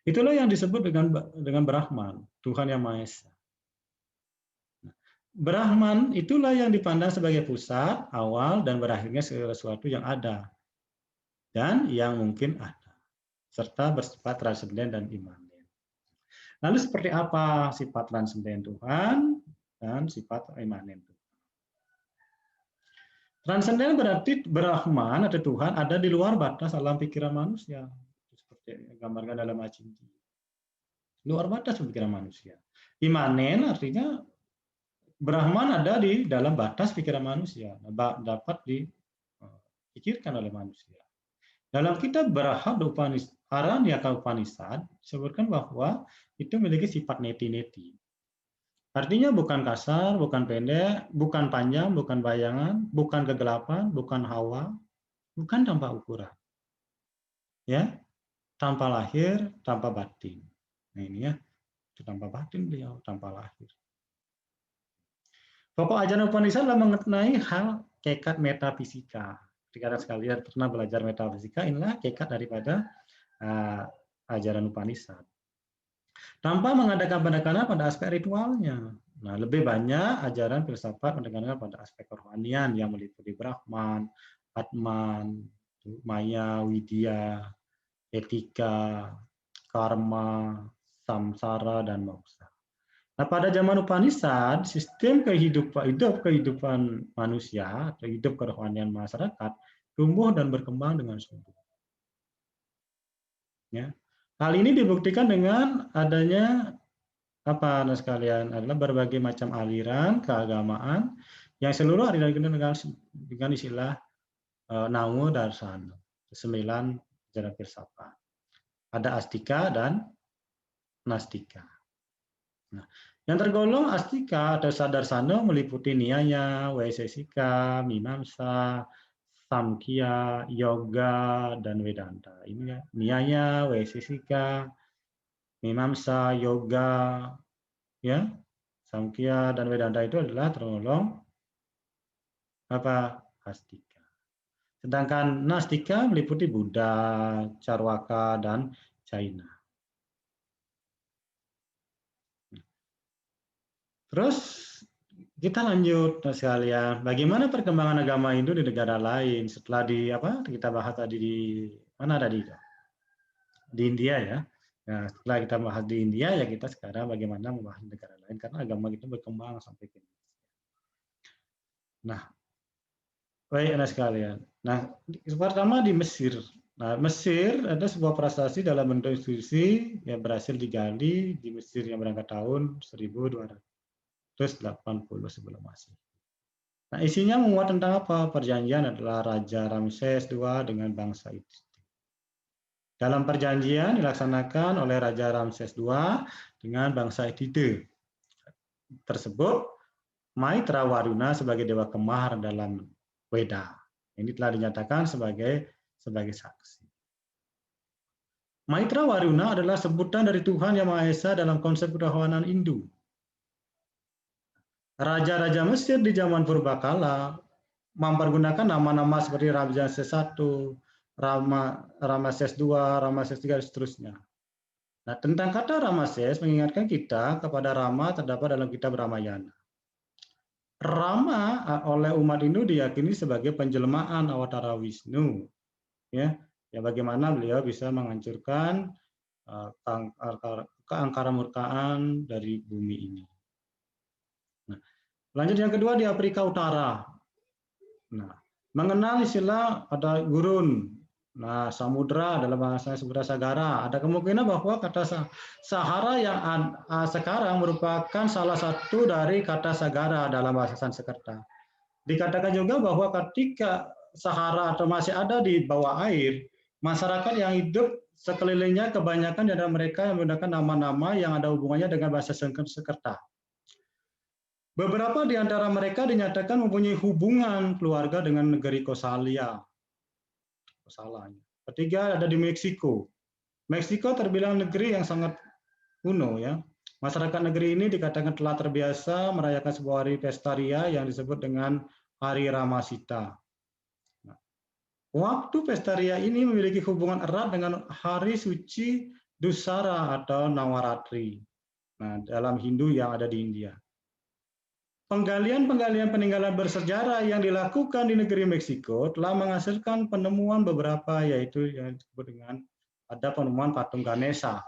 Itulah yang disebut dengan Brahman, Tuhan Yang Maha Esa. Brahman itulah yang dipandang sebagai pusat, awal, dan berakhirnya segala sesuatu yang ada dan yang mungkin ada, serta bersifat transenden dan imanen. Lalu seperti apa sifat transenden Tuhan dan sifat imanen Tuhan? Transenden berarti Brahman atau Tuhan ada di luar batas alam pikiran manusia. Seperti gambarkan dalam Acinti. Luar batas pikiran manusia. Imanen artinya Brahman ada di dalam batas pikiran manusia, dapat dipikirkan oleh manusia. Dalam kitab Aranyaka Upanishad disebutkan bahwa itu memiliki sifat neti-neti. Artinya bukan kasar, bukan pendek, bukan panjang, bukan bayangan, bukan kegelapan, bukan hawa, bukan tanpa ukuran. Ya, tanpa lahir, tanpa batin. Nah ini ya, itu tanpa batin beliau, tanpa lahir. Pokok ajaran Upanishad adalah mengenai hal kekat metafisika. Jika sekalian pernah belajar metafisika, inilah kekat daripada ajaran Upanishad. Tanpa mengadakan pendekatan pada aspek ritualnya. Nah, lebih banyak ajaran filsafat pendekatan pada aspek kerohanian yang meliputi Brahman, Atman, Maya, Widya, etika, karma, samsara, dan moksha. Nah, pada zaman Upanishad, sistem kehidupan manusia atau hidup kerohanian masyarakat tumbuh dan berkembang dengan subur. Ya. Hal ini dibuktikan dengan adanya apa anak sekalian adalah berbagai macam aliran keagamaan yang seluruh aliran itu dengan istilah Nango Darsana, 9 ajaran filsafat. Ada Astika dan Nastika. Nah, yang tergolong Astika atau Sadarsana meliputi Niyaya, Vaisesika, Mimamsa, Samkhya, Yoga, dan Vedanta. Ini ya, Niyaya, Vaisesika, Mimamsa, Yoga, ya, Samkhya dan Vedanta itu adalah tergolong apa? Astika. Sedangkan Nastika meliputi Buddha, Charwaka, dan Jaina. Terus kita lanjut sekalian. Bagaimana perkembangan agama Hindu di negara lain setelah kita bahas tadi di mana tadi? Di India ya. Nah, setelah kita bahas di India ya kita sekarang bagaimana membahas negara lain karena agama kita berkembang sampai ke Indonesia. Nah, baik anak sekalian. Nah, pertama di Mesir. Nah, Mesir ada sebuah prasasti dalam bentuk institusi yang berhasil digali di Mesir yang berangkat tahun 1280 sebelum Masehi. Nah, isinya memuat tentang apa? Perjanjian adalah Raja Ramses II dengan bangsa itu. Dalam perjanjian dilaksanakan oleh Raja Ramses II dengan bangsa Hittite tersebut, Maitra Waruna sebagai dewa kembar dalam Weda. Ini telah dinyatakan sebagai saksi. Maitra Waruna adalah sebutan dari Tuhan Yang Maha Esa dalam konsep kerohanian Hindu. Raja-raja Mesir di zaman purbakala mempergunakan nama-nama seperti Ramses I, Ramses II, Ramses III, dan seterusnya. Nah, tentang kata Ramses mengingatkan kita kepada Rama terdapat dalam kitab Ramayana. Rama oleh umat Hindu diyakini sebagai penjelmaan Awatara Wisnu, ya bagaimana beliau bisa menghancurkan keangkara murkaan dari bumi ini. Nah, lanjut yang kedua di Afrika Utara. Nah, mengenal istilah ada gurun. Nah, samudra dalam bahasa Samudra Sagara. Ada kemungkinan bahwa kata Sahara yang sekarang merupakan salah satu dari kata Sagara dalam bahasa Sanskerta. Dikatakan juga bahwa ketika Sahara atau masih ada di bawah air, masyarakat yang hidup sekelilingnya kebanyakan dari mereka yang menggunakan nama-nama yang ada hubungannya dengan bahasa Sanskerta. Beberapa di antara mereka dinyatakan mempunyai hubungan keluarga dengan negeri Kosala. Ketiga ada di Meksiko. Meksiko terbilang negeri yang sangat kuno ya. Masyarakat negeri ini dikatakan telah terbiasa merayakan sebuah hari pesta ria yang disebut dengan Hari Ramasita. Waktu pesta ria ini memiliki hubungan erat dengan hari suci Dussara atau Navaratri. Nah, dalam Hindu yang ada di India. Penggalian peninggalan bersejarah yang dilakukan di negeri Meksiko telah menghasilkan penemuan beberapa, yaitu yang disebut dengan ada penemuan patung Ganesha.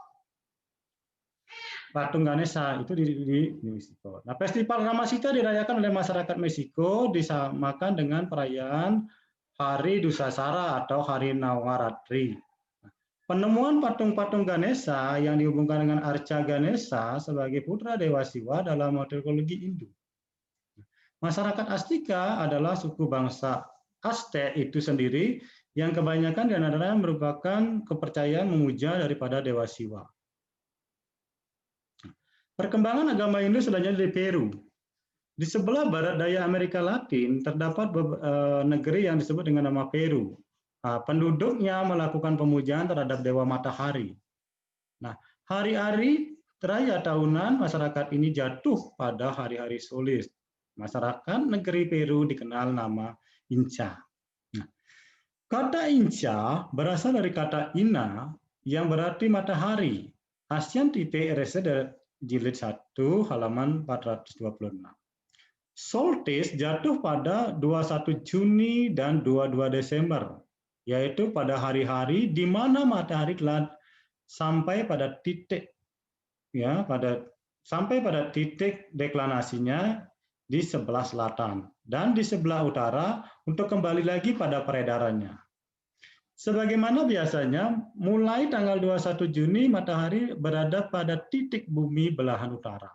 Patung Ganesha itu di Meksiko. Nah, festival Ramasita dirayakan oleh masyarakat Meksiko disamakan dengan perayaan Hari Dusasara atau Hari Navaratri. Penemuan patung-patung Ganesha yang dihubungkan dengan Arca Ganesha sebagai putra Dewa Siwa dalam mitologi Hindu. Masyarakat Astika adalah suku bangsa Aztec itu sendiri yang kebanyakan di antaranya merupakan kepercayaan memuja daripada Dewa Siwa. Perkembangan agama Hindu selanjutnya di Peru. Di sebelah barat daya Amerika Latin terdapat negeri yang disebut dengan nama Peru. Penduduknya melakukan pemujaan terhadap Dewa Matahari. Nah, hari-hari raya tahunan masyarakat ini jatuh pada hari-hari solis. Masyarakat negeri Peru dikenal nama Inca. Nah, kata Inca berasal dari kata Ina yang berarti matahari. Asian Tipe RSD jilid 1 halaman 426. Solstice jatuh pada 21 Juni dan 22 Desember, yaitu pada hari-hari di mana matahari telah sampai pada titik sampai pada titik deklinasinya di sebelah selatan dan di sebelah utara untuk kembali lagi pada peredarannya. Sebagaimana biasanya, mulai tanggal 21 Juni matahari berada pada titik bumi belahan utara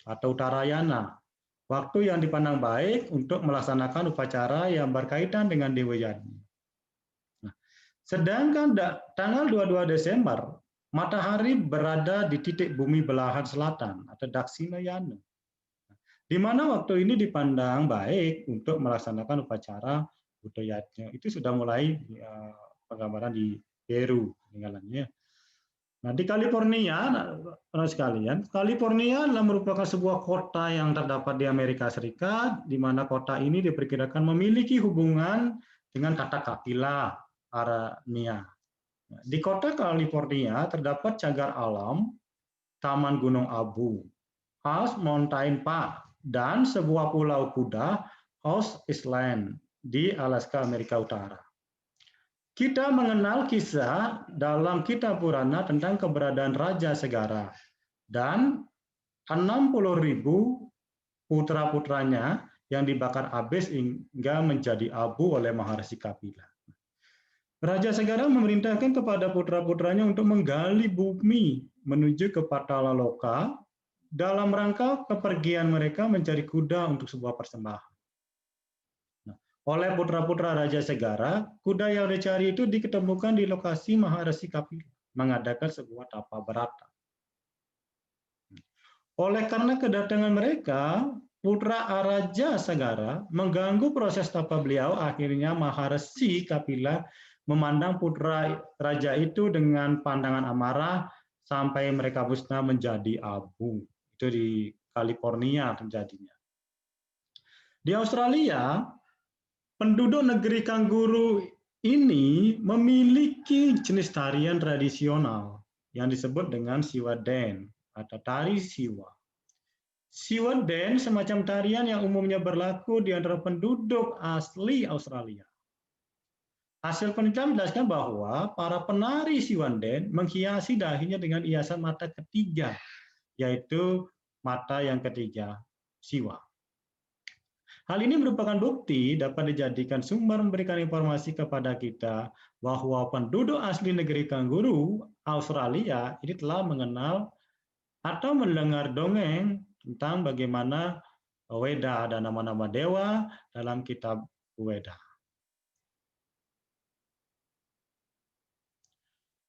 atau Uttarayana, waktu yang dipandang baik untuk melaksanakan upacara yang berkaitan dengan Dewa Yani. Nah, sedangkan tanggal 22 Desember, matahari berada di titik bumi belahan selatan atau Dakshinayana, di mana waktu ini dipandang baik untuk melaksanakan upacara budayanya. Itu sudah mulai penggambaran di Peru peninggalannya. Nah, di California, sekalian, California adalah merupakan sebuah kota yang terdapat di Amerika Serikat, di mana kota ini diperkirakan memiliki hubungan dengan kata Kapila Arania. Di kota California terdapat cagar alam, Taman Gunung Abu, House Mountain Park, dan sebuah pulau kuda, House Island, di Alaska, Amerika Utara. Kita mengenal kisah dalam Kitab Purana tentang keberadaan Raja Segara dan 60.000 putra-putranya yang dibakar habis hingga menjadi abu oleh Maharsi Kapila. Raja Segara memerintahkan kepada putra-putranya untuk menggali bumi menuju ke Patalaloka dalam rangka kepergian mereka mencari kuda untuk sebuah persembahan. Oleh putra-putra Raja Segara, kuda yang dicari itu diketemukan di lokasi Maharsi Kapila mengadakan sebuah tapa berata. Oleh karena kedatangan mereka, putra Raja Segara mengganggu proses tapa beliau, akhirnya Maharsi Kapila memandang putra raja itu dengan pandangan amarah sampai mereka musnah menjadi abu. Itu di California terjadinya. Di Australia, penduduk negeri kanguru ini memiliki jenis tarian tradisional yang disebut dengan Siwa Den atau tari Siwa. Siwa Den semacam tarian yang umumnya berlaku di antara penduduk asli Australia. Hasil penelitian menjelaskan bahwa para penari Siwa Den menghiasi dahinya dengan hiasan mata ketiga, yaitu mata yang ketiga, Siwa. Hal ini merupakan bukti dapat dijadikan sumber memberikan informasi kepada kita bahwa penduduk asli negeri kanguru Australia ini telah mengenal atau mendengar dongeng tentang bagaimana Weda dan nama-nama dewa dalam kitab Weda.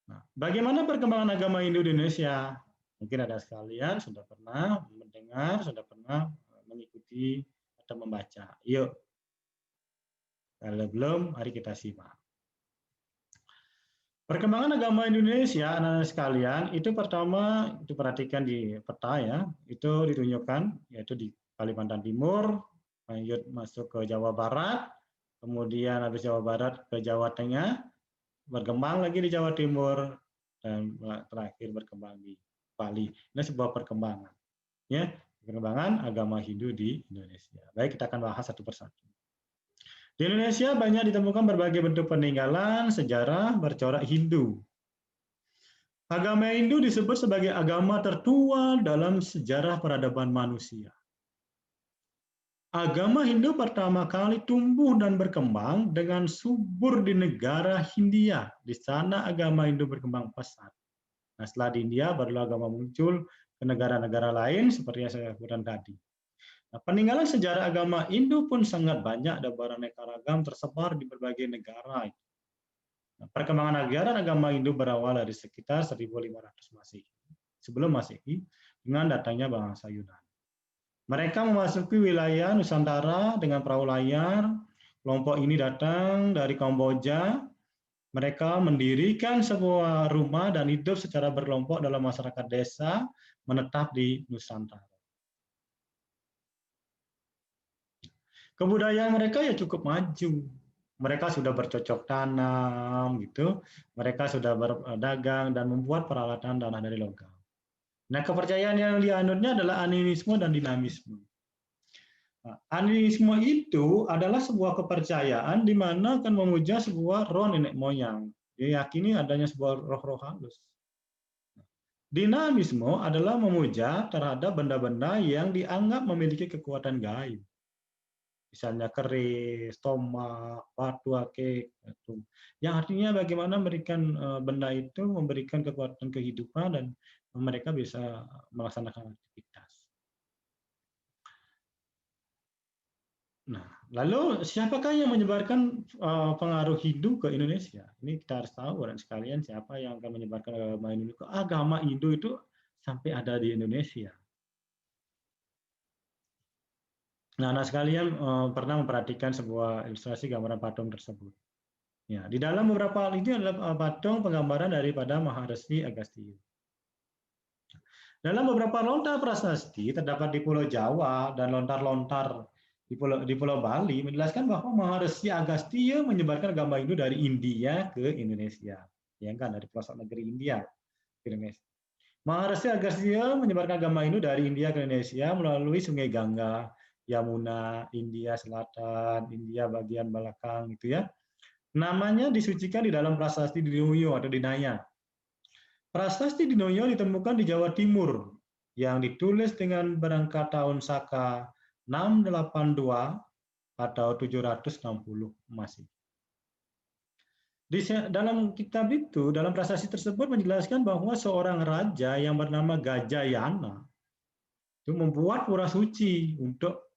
Nah, bagaimana perkembangan agama Hindu di Indonesia? Mungkin ada sekalian sudah pernah mendengar, sudah pernah mengikuti atau membaca. Yuk, kalau belum, mari kita simak. Perkembangan agama Indonesia, anak-anak sekalian, itu pertama diperhatikan di peta ya, itu ditunjukkan, yaitu di Kalimantan Timur, lanjut masuk ke Jawa Barat, kemudian habis Jawa Barat ke Jawa Tengah, berkembang lagi di Jawa Timur, dan terakhir berkembang di Bali. Ini sebuah perkembangan, ya, perkembangan agama Hindu di Indonesia. Baik, kita akan bahas satu persatu. Di Indonesia banyak ditemukan berbagai bentuk peninggalan sejarah bercorak Hindu. Agama Hindu disebut sebagai agama tertua dalam sejarah peradaban manusia. Agama Hindu pertama kali tumbuh dan berkembang dengan subur di negara Hindia. Di sana agama Hindu berkembang pesat. Nah, setelah di India barulah agama muncul ke negara-negara lain seperti yang saya sebutkan tadi. Nah, peninggalan sejarah agama Hindu pun sangat banyak dan beraneka ragam tersebar di berbagai negara. Nah, perkembangan ajaran agama Hindu berawal dari sekitar 1500 Masehi, sebelum Masehi, dengan datangnya bangsa Yunani. Mereka memasuki wilayah Nusantara dengan perahu layar. Kelompok ini datang dari Kamboja. Mereka mendirikan sebuah rumah dan hidup secara berkelompok dalam masyarakat desa, menetap di Nusantara. Kebudayaan mereka ya cukup maju. Mereka sudah bercocok tanam, gitu. Mereka sudah berdagang dan membuat peralatan tanah dari logam. Nah, kepercayaan yang dianutnya adalah animisme dan dinamisme. Nah, animisme itu adalah sebuah kepercayaan di mana akan memuja sebuah roh nenek moyang. Diyakini adanya sebuah roh-roh halus. Dinamisme adalah memuja terhadap benda-benda yang dianggap memiliki kekuatan gaib. misalnya keris, tombak, batu akik, itu. Yang artinya bagaimana memberikan benda itu memberikan kekuatan kehidupan dan mereka bisa melaksanakan aktivitas. Nah, lalu siapakah yang menyebarkan pengaruh Hindu ke Indonesia? Ini kita harus tahu dan sekalian siapa yang akan menyebarkan agama Hindu ke agama Hindu itu sampai ada di Indonesia. Nah, anak sekalian pernah memperhatikan sebuah ilustrasi gambaran patung tersebut. Ya, di dalam beberapa hal itu adalah patung penggambaran daripada Maharesi Agastya. Dalam beberapa lontar prasasti terdapat di Pulau Jawa dan lontar-lontar di Pulau Bali menjelaskan bahwa Maharesi Agastya menyebarkan agama Hindu dari India ke Indonesia. Ya kan, dari pelosok negeri India ke Indonesia. Maharesi Agastya menyebarkan agama Hindu dari India ke Indonesia melalui Sungai Gangga, Yamuna, India Selatan, India bagian belakang gitu ya. Namanya disucikan di dalam prasasti Dinoyo atau Dinaya. Prasasti Dinoyo ditemukan di Jawa Timur yang ditulis dengan berangkat tahun Saka 682 atau 760 Masehi. Dalam kitab itu, dalam prasasti tersebut menjelaskan bahwa seorang raja yang bernama Gajayana itu membuat pura suci untuk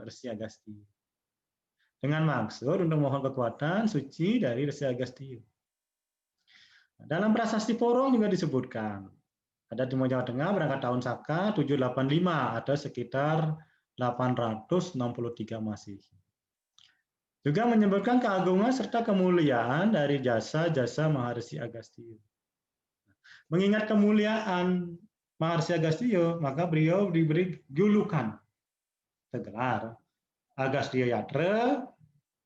Resi Agastya. Dengan maksud untuk mohon kekuatan suci dari Resi Agastya. Dalam prasasti Porong juga disebutkan. Ada di Jawa Tengah berangkat tahun Saka 785 atau sekitar 863 Masehi. Juga menyebutkan keagungan serta kemuliaan dari jasa-jasa Maharesi Agastya. Mengingat kemuliaan Maharesi Agastya, maka beliau diberi julukan gelar Agastya Yatra,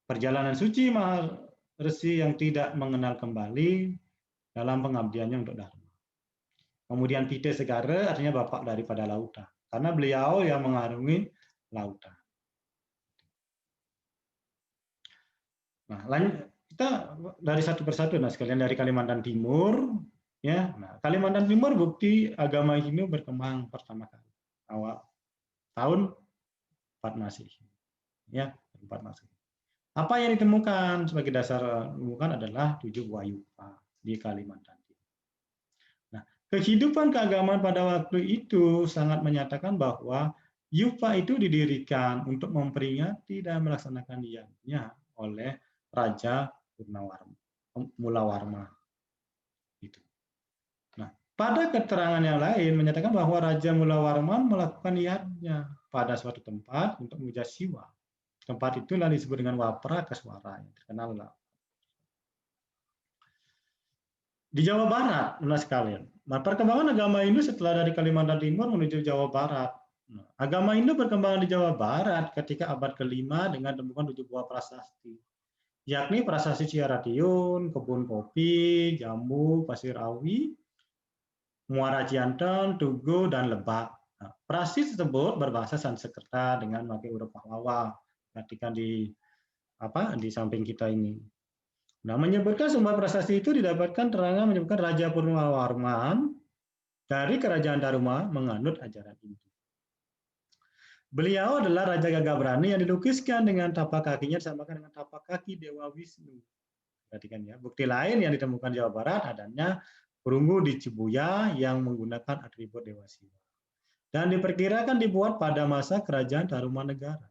perjalanan suci Maharesi yang tidak mengenal kembali dalam pengabdiannya untuk Dharma. Kemudian Pite Segara artinya bapak daripada lautan, karena beliau yang mengarungi lautan. Nah, kita dari satu persatu, nah sekalian dari Kalimantan Timur, ya. Nah, Kalimantan Timur bukti agama Hindu berkembang pertama kali awal tahun 4 Masehi, ya 4 Masehi. Apa yang ditemukan sebagai dasar ditemukan adalah 7 buah yupa di Kalimantan. Nah, kehidupan keagamaan pada waktu itu sangat menyatakan bahwa yupa itu didirikan untuk memperingati dan melaksanakan yagnya oleh Raja Mulawarma. Gitu. Nah, pada keterangan yang lain menyatakan bahwa Raja Mulawarman melakukan yagnya pada suatu tempat untuk memuja Siwa. Tempat itu disebut dengan Wapra Kaswara, yang terkenal lah. Di Jawa Barat, sekalian. Nah, perkembangan agama Hindu setelah dari Kalimantan Timur menuju Jawa Barat. Nah, agama Hindu berkembang di Jawa Barat ketika abad ke-5 dengan temukan 7 buah prasasti, yakni prasasti Ciaratiun, kebun kopi, jambu, pasir awi, Muara Cianten, Tugu, dan Lebak. Nah, prasasti tersebut berbahasa Sanskerta dengan memakai huruf Pahlawa. Perhatikan di samping kita ini. Nah, menyebutkan sumber prasasti itu didapatkan terangan menyebutkan Raja Purnawarman dari Kerajaan Daruma menganut ajaran Hindu. Beliau adalah Raja Gagah Berani yang dilukiskan dengan tapak kakinya disamakan dengan tapak kaki Dewa Wisnu. Perhatikan ya. Bukti lain yang ditemukan di Jawa Barat adanya perunggu di Cibuya yang menggunakan atribut Dewa Siwa. Dan diperkirakan dibuat pada masa Kerajaan Tarumanegara.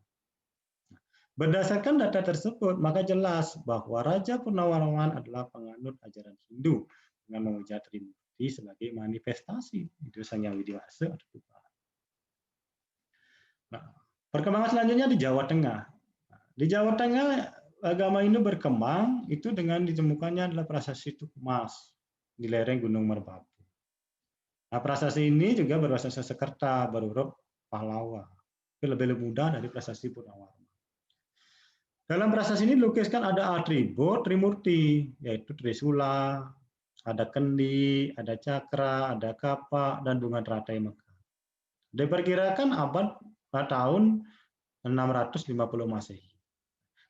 Berdasarkan data tersebut, maka jelas bahwa Raja Purnawarman adalah penganut ajaran Hindu dengan memuja Trimurti sebagai manifestasi itu Sang Hyang Widiwasa atau Tuhan. Nah, perkembangan selanjutnya di Jawa Tengah. Di Jawa Tengah agama Hindu berkembang itu dengan ditemukannya adalah prasasti Tukmas di lereng Gunung Merbabu. Nah, prasasti ini juga berbahasa Sanskerta berhuruf Pahlawa. Lebih mudah dari prasasti Purnawarman. Dalam prasasti ini dilukiskan ada atribut Trimurti, yaitu Trisula, ada kendi, ada cakra, ada kapak, dan bunga teratai Mekah. Diperkirakan abad tahun 650 Masehi.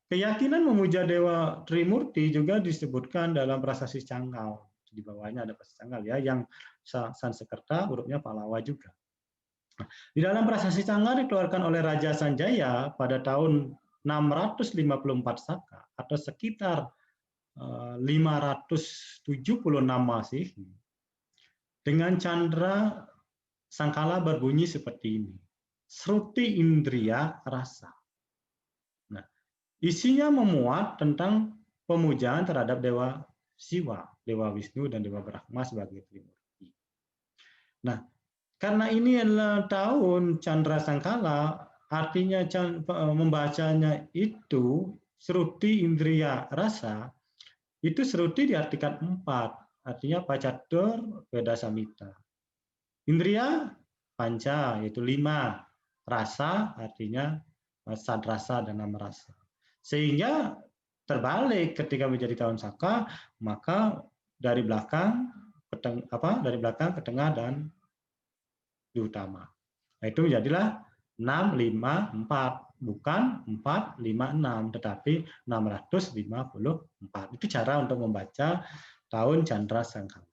Keyakinan memuja Dewa Trimurti juga disebutkan dalam prasasti Canggal. Di bawahnya ada prasasti Canggal ya, yang Sanskerta hurufnya Pahlawa juga. Di dalam prasasti Sanggar dikeluarkan oleh Raja Sanjaya pada tahun 654 Saka atau sekitar 576 Masehi dengan candra sangkala berbunyi seperti ini. Sruti indriya rasa. Nah, isinya memuat tentang pemujaan terhadap Dewa Siwa, Dewa Wisnu dan Dewa Brahma sebagai Trimurti. Nah, karena ini adalah tahun Candra Sangkala, artinya membacanya itu Sruti Indriya Rasa, itu Sruti diartikan 4, artinya Pacatur Veda Samhita. Indriya panca, yaitu 5. Rasa artinya sadrasa dan nama rasa. Sehingga terbalik ketika menjadi tahun Saka, maka dari belakang ke tengah dan di utama. Nah, itu jadilah 654, bukan 456, tetapi 654. Itu cara untuk membaca tahun Candra Sangkala.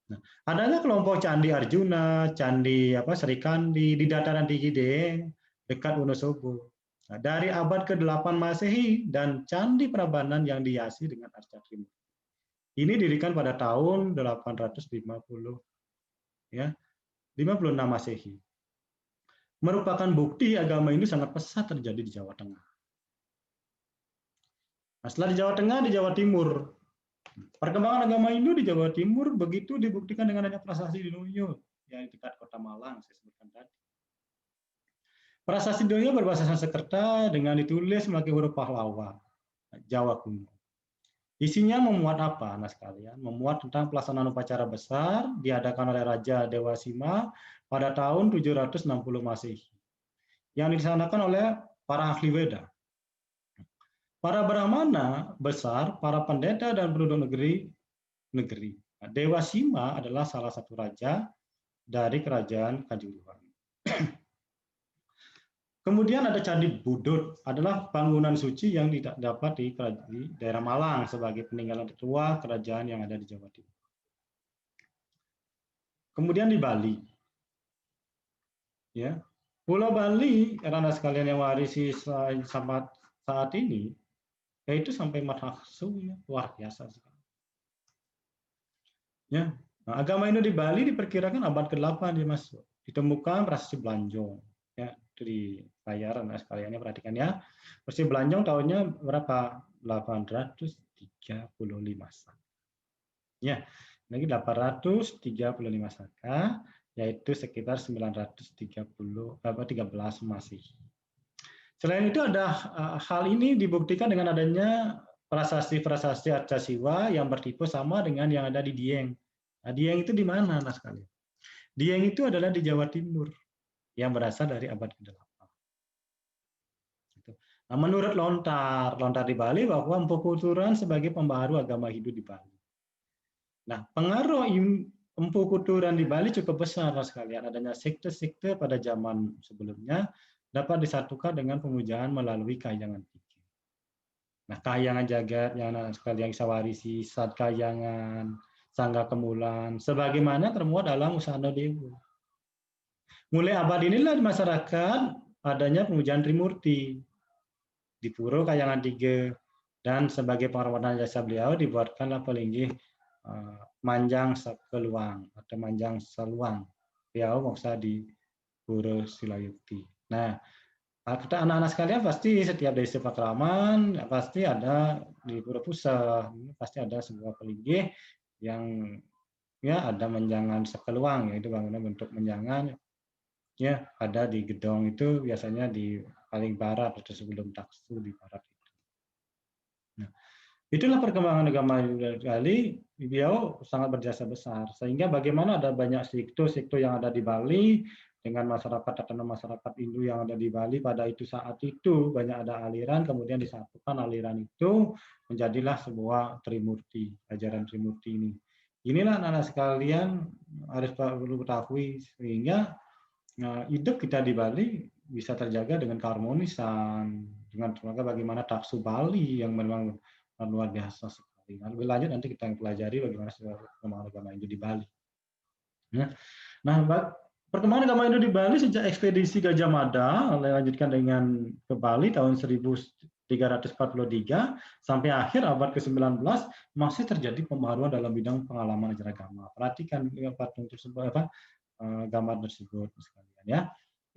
Nah, adanya kelompok Candi Arjuna, Candi Sri Kandi di dataran tinggi Dieng dekat Wonosobo. Nah, dari abad ke-8 Masehi dan Candi Prambanan yang dihiasi dengan arca Trimurti. Ini didirikan pada tahun 850 ya, 56 Masehi. Merupakan bukti agama ini sangat pesat terjadi di Jawa Tengah. Nah, setelah di Jawa Tengah, di Jawa Timur. Perkembangan agama Hindu di Jawa Timur begitu dibuktikan dengan adanya prasasti di Noyo, yang di dekat kota Malang, saya sebutkan tadi. Prasasti Noyo berbahasa Sanskerta dengan ditulis memakai huruf Pahlawa, Jawa kuno. Isinya memuat apa, Anak sekalian? Memuat tentang pelaksanaan upacara besar diadakan oleh Raja Dewa Sima pada tahun 760 Masehi, yang dilaksanakan oleh para ahli Weda. Para Brahmana besar, para pendeta dan penduduk negeri. Dewa Sima adalah salah satu raja dari kerajaan Kanjuruhan. Kemudian ada Candi Budut, adalah bangunan suci yang tidak dapat di daerah Malang sebagai peninggalan tertua kerajaan yang ada di Jawa Timur. Kemudian di Bali, ya, Pulau Bali, karena sekalian yang warisi saat ini, yaitu sampai Matahsu, ya, luar biasa sekali. Ya, nah, agama Hindu di Bali diperkirakan abad ke-8 dia masuk. Ditemukan prasasti Belanjong, ya, itu di layar, nah sekaliannya perhatikan ya. Prasasti Belanjong tahunnya berapa? 835 Saka. Ya, lagi 835 Saka, yaitu sekitar 913 Masehi. Selain itu ada hal ini dibuktikan dengan adanya prasasti-prasasti Arca Siwa yang bertipe sama dengan yang ada di Dieng. Nah, Dieng itu di mana, Mas sekalian? Dieng itu adalah di Jawa Timur yang berasal dari abad ke-8. Nah, menurut Lontar di Bali bahwa Empu Kuturan sebagai pembaharu agama Hindu di Bali. Nah, pengaruh Empu Kuturan di Bali cukup besar, Mas sekalian. Adanya sekte-sekte pada zaman sebelumnya dapat disatukan dengan pemujaan melalui Kahyangan 3. Nah, Kahyangan Jagat yang sekalian sawarisi, Sat Kahyangan, Sangga Kemulan, sebagaimana termuat dalam Usana Dewa. Mulai abad inilah di masyarakat adanya pemujaan Trimurti di Puro Kahyangan 3, dan sebagai penghormatan jasa beliau dibuatkanlah pelinggih Manjang Sakeluang atau Manjang Saluang. Beliau moksa di Puro Silayukti. Nah, kita anak-anak sekalian pasti setiap desa Pakraman pasti ada di Pura Pusat, pasti ada sebuah pelinggih yang ya ada menjangan Sakeluang, yaitu bangunan bentuk menjangan, ya ada di gedong itu biasanya di paling barat atau sebelum Taksu di barat itu. Nah, itulah perkembangan agama Bali. Beliau sangat berjasa besar sehingga bagaimana ada banyak sekte yang ada di Bali dengan masyarakat atau masyarakat Hindu yang ada di Bali pada saat itu banyak ada aliran, kemudian disatukan aliran itu menjadilah sebuah Trimurti, ajaran Trimurti ini. Inilah anak-anak sekalian harus perlu ketahui sehingga hidup kita di Bali bisa terjaga dengan keharmonisan, dengan bagaimana Taksu Bali yang memang luar biasa sekali. Nah, lebih lanjut nanti kita pelajari bagaimana perkembangan agama Hindu di Bali. Nah, Perkembangan agama Hindu di Bali sejak ekspedisi Gajah Mada, dilanjutkan dengan ke Bali tahun 1343 sampai akhir abad ke-19, masih terjadi pembaharuan dalam bidang pengalaman ajar agama. Perhatikan patung tersebut, gambar tersebut sekalian ya.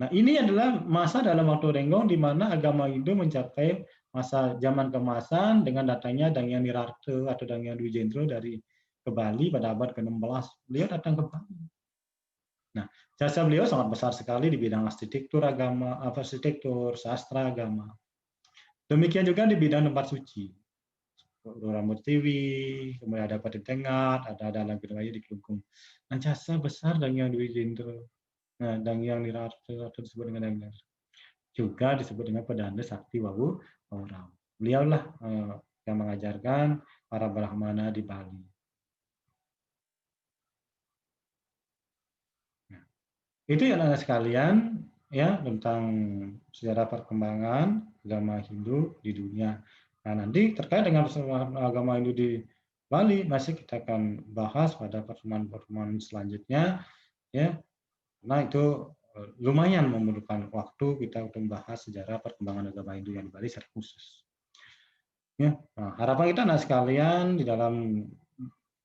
Nah, ini adalah masa dalam waktu Renggong di mana agama Hindu mencapai masa zaman keemasan dengan datangnya Dangyan Nirarte atau Dangyan Dwi Jendro dari ke Bali pada abad ke-16. Beliau datang ke Bali. Nah, jasa beliau sangat besar sekali di bidang arsitektur agama, arsitektur, sastra agama. Demikian juga di bidang tempat suci. Rambut Tiwi, kemudian ada Pati Tengah, ada dalam Gedung di Kelungkung. Nah, jasa besar Dangyan Dwi Jendro. Nah, Dangyan Nirarte atau disebut dengan Dangyan juga disebut dengan Pedanda Sakti Wawu Orang. Beliaulah yang mengajarkan para Brahmana di Bali. Nah, itu ya anak sekalian ya tentang sejarah perkembangan agama Hindu di dunia. Nah, nanti terkait dengan agama Hindu di Bali masih kita akan bahas pada pertemuan-pertemuan selanjutnya ya. Nah, itu lumayan memerlukan waktu kita untuk membahas sejarah perkembangan agama Hindu yang di Bali secara khusus. Ya, nah, harapan kita anak sekalian di dalam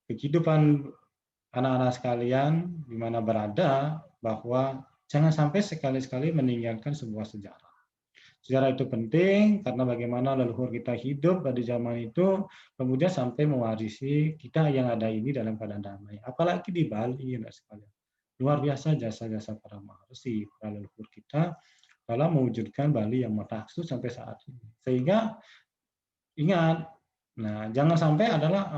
kehidupan anak-anak sekalian di mana berada bahwa jangan sampai sekali-sekali meninggalkan sebuah sejarah. Sejarah itu penting karena bagaimana leluhur kita hidup pada zaman itu kemudian sampai mewarisi kita yang ada ini dalam keadaan damai. Apalagi di Bali anak sekalian. Luar biasa jasa-jasa para maharsi, para leluhur kita dalam mewujudkan Bali yang merdeka sampai saat ini. Sehingga ingat, nah jangan sampai adalah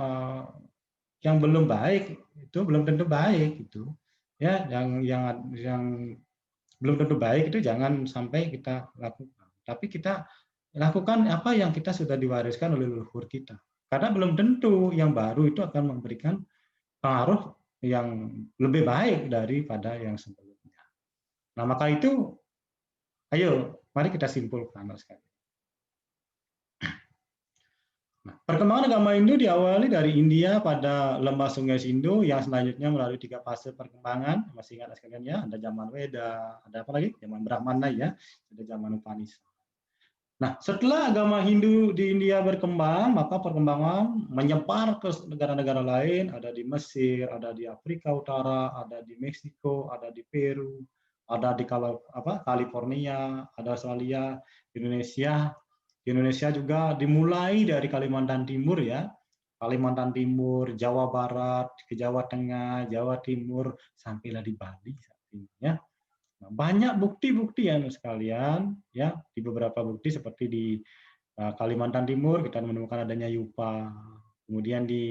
yang belum baik itu belum tentu baik itu ya yang belum tentu baik itu jangan sampai kita lakukan tapi kita lakukan apa yang kita sudah diwariskan oleh leluhur kita karena belum tentu yang baru itu akan memberikan pengaruh yang lebih baik daripada yang sebelumnya. Nah maka itu ayo mari kita simpulkan sekali. Nah, perkembangan agama Hindu diawali dari India pada lembah Sungai Sindu yang selanjutnya melalui 3 fase perkembangan. Masih ingat sekalian ya, ada zaman Weda, ada apa lagi? Zaman Brahmana ya, ada zaman Upanishad. Nah, setelah agama Hindu di India berkembang, maka perkembangan menyebar ke negara-negara lain, ada di Mesir, ada di Afrika Utara, ada di Meksiko, ada di Peru, ada di California, ada Australia, Indonesia. Di Indonesia juga dimulai dari Kalimantan Timur ya, Kalimantan Timur, Jawa Barat, ke Jawa Tengah, Jawa Timur, sampailah di Bali saat ini ya. Nah, banyak bukti-bukti ya sekalian ya di beberapa bukti seperti di Kalimantan Timur kita menemukan adanya yupa. Kemudian di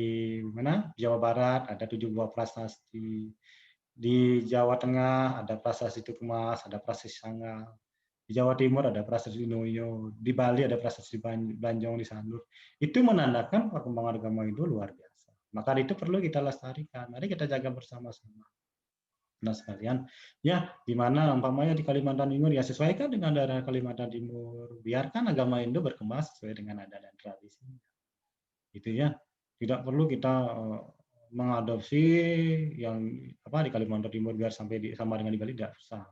mana? Jawa Barat ada 7 buah prasasti. Di Jawa Tengah ada prasasti Tukemas, ada prasasti Sanggal. Di Jawa Timur ada prasasti Noyo, di Bali ada prasasti Banjong di Sanur. Itu menandakan perkembangan agama itu luar biasa. Maka itu perlu kita lestarikan. Mari kita jaga bersama-sama. Nah sekalian, ya di mana umpamanya di Kalimantan Timur ya sesuaikan dengan daerah Kalimantan Timur. Biarkan agama Hindu berkembang sesuai dengan adat dan tradisi. Gitu ya. Tidak perlu kita mengadopsi yang di Kalimantan Timur biar sampai sama dengan di Bali tidak usah.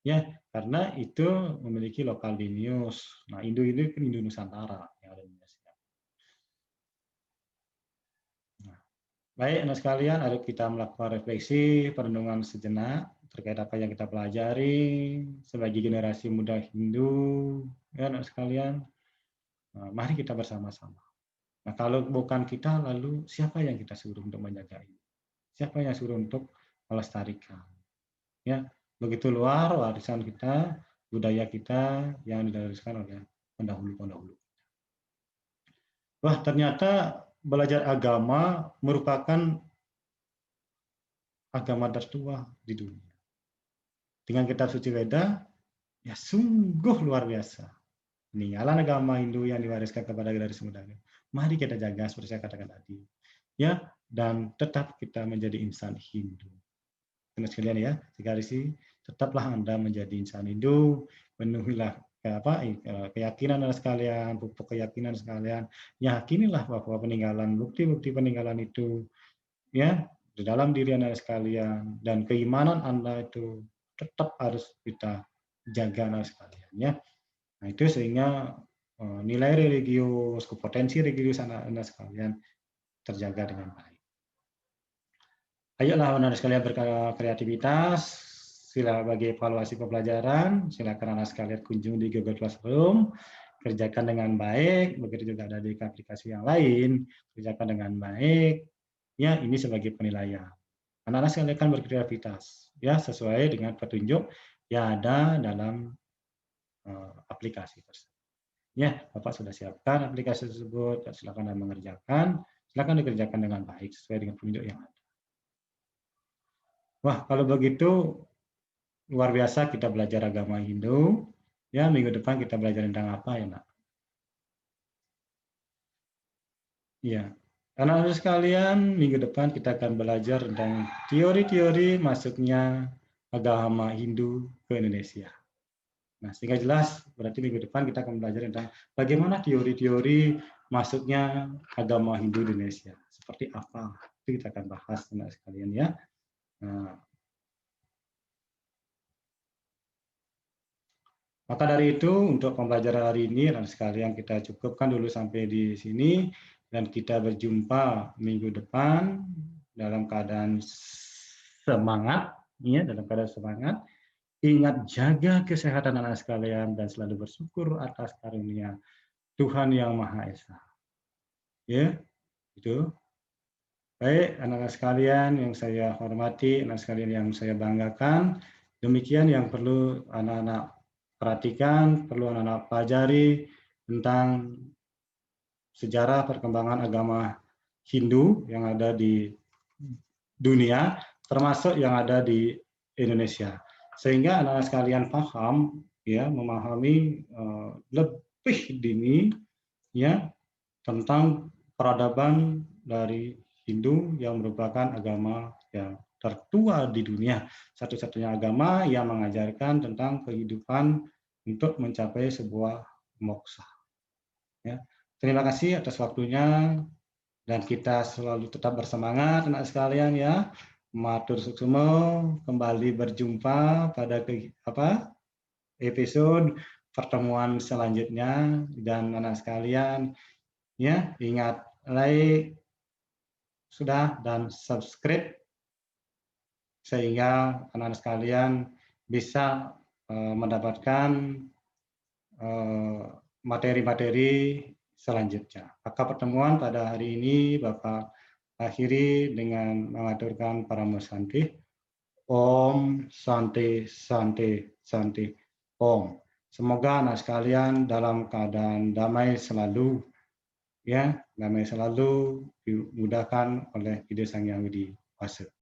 Ya, karena itu memiliki lokal genius. Nah, Indo ini kan Indo Nusantara yang ada di Indonesia. Nah, baik, anak sekalian, ayo kita melakukan refleksi, perenungan sejenak terkait apa yang kita pelajari sebagai generasi muda Hindu, ya anak sekalian. Nah, mari kita bersama-sama. Nah, kalau bukan kita, lalu siapa yang kita suruh untuk menjaga ini? Siapa yang suruh untuk melestarikan? Ya, begitu luar warisan kita, budaya kita yang diwariskan oleh pendahulu-pendahulu. Wah, ternyata belajar agama merupakan agama tertua di dunia. Dengan kitab suci Weda, ya sungguh luar biasa. Peninggalan agama Hindu yang diwariskan kepada generasi muda. Mari kita jaga seperti saya katakan tadi. Ya, dan tetap kita menjadi insan Hindu. Teman sekalian ya, segarisi, tetaplah Anda menjadi insan Hindu, penuhilah keyakinan Anda sekalian, pupuk keyakinan sekalian, yakinilah bahwa peninggalan bukti-bukti peninggalan itu ya di dalam diri Anda sekalian dan keimanan Anda itu tetap harus kita jaga anak sekalian ya. Nah itu sehingga nilai religius, kompetensi religius anak-anak sekalian terjaga dengan baik. Ayolah anak sekalian berkreativitas, sila bagi evaluasi pembelajaran, silakan anak sekalian kunjung di Google Classroom, kerjakan dengan baik, begitu juga ada di aplikasi yang lain, kerjakan dengan baik, ya ini sebagai penilaian. Anak-anak sekalian kan berkreativitas, ya sesuai dengan petunjuk yang ada dalam aplikasi tersebut. Ya, Bapak sudah siapkan aplikasi tersebut, silakan Anda mengerjakan, silakan dikerjakan dengan baik sesuai dengan petunjuk yang ada. Wah, kalau begitu luar biasa kita belajar agama Hindu. Ya, minggu depan kita belajar tentang apa ya, Nak? Iya. Anak-anak sekalian, minggu depan kita akan belajar tentang teori-teori masuknya agama Hindu ke Indonesia. Nah, sehingga jelas berarti minggu depan kita akan belajar tentang bagaimana teori-teori masuknya agama Hindu di Indonesia. Seperti apa? Itu kita akan bahas, anak sekalian ya. Nah, maka dari itu, untuk pembelajaran hari ini, anak sekalian kita cukupkan dulu sampai di sini, dan kita berjumpa minggu depan dalam keadaan semangat, ya, dalam keadaan semangat. Ingat jaga kesehatan anak sekalian dan selalu bersyukur atas karunia Tuhan Yang Maha Esa. Ya, itu. Baik, anak-anak sekalian yang saya hormati, anak sekalian yang saya banggakan, demikian yang perlu anak-anak perhatikan, perlu anak-anak pelajari tentang sejarah perkembangan agama Hindu yang ada di dunia, termasuk yang ada di Indonesia. Sehingga anak-anak sekalian paham, ya, memahami lebih dini, ya, tentang peradaban dari Hindu yang merupakan agama yang tertua di dunia. Satu-satunya agama yang mengajarkan tentang kehidupan untuk mencapai sebuah moksha. Ya. Terima kasih atas waktunya dan kita selalu tetap bersemangat anak sekalian ya. Matur suksemo, kembali berjumpa pada episode pertemuan selanjutnya dan anak sekalian ya ingat like sudah dan subscribe sehingga anak-anak sekalian bisa mendapatkan materi-materi selanjutnya. Maka pertemuan pada hari ini Bapak akhiri dengan mengaturkan Paramo Santi. Om Santi Santi Santi Om. Semoga anak sekalian dalam keadaan damai selalu, ya, damai selalu dimudahkan oleh Ide Sang Hyang Widi Wase.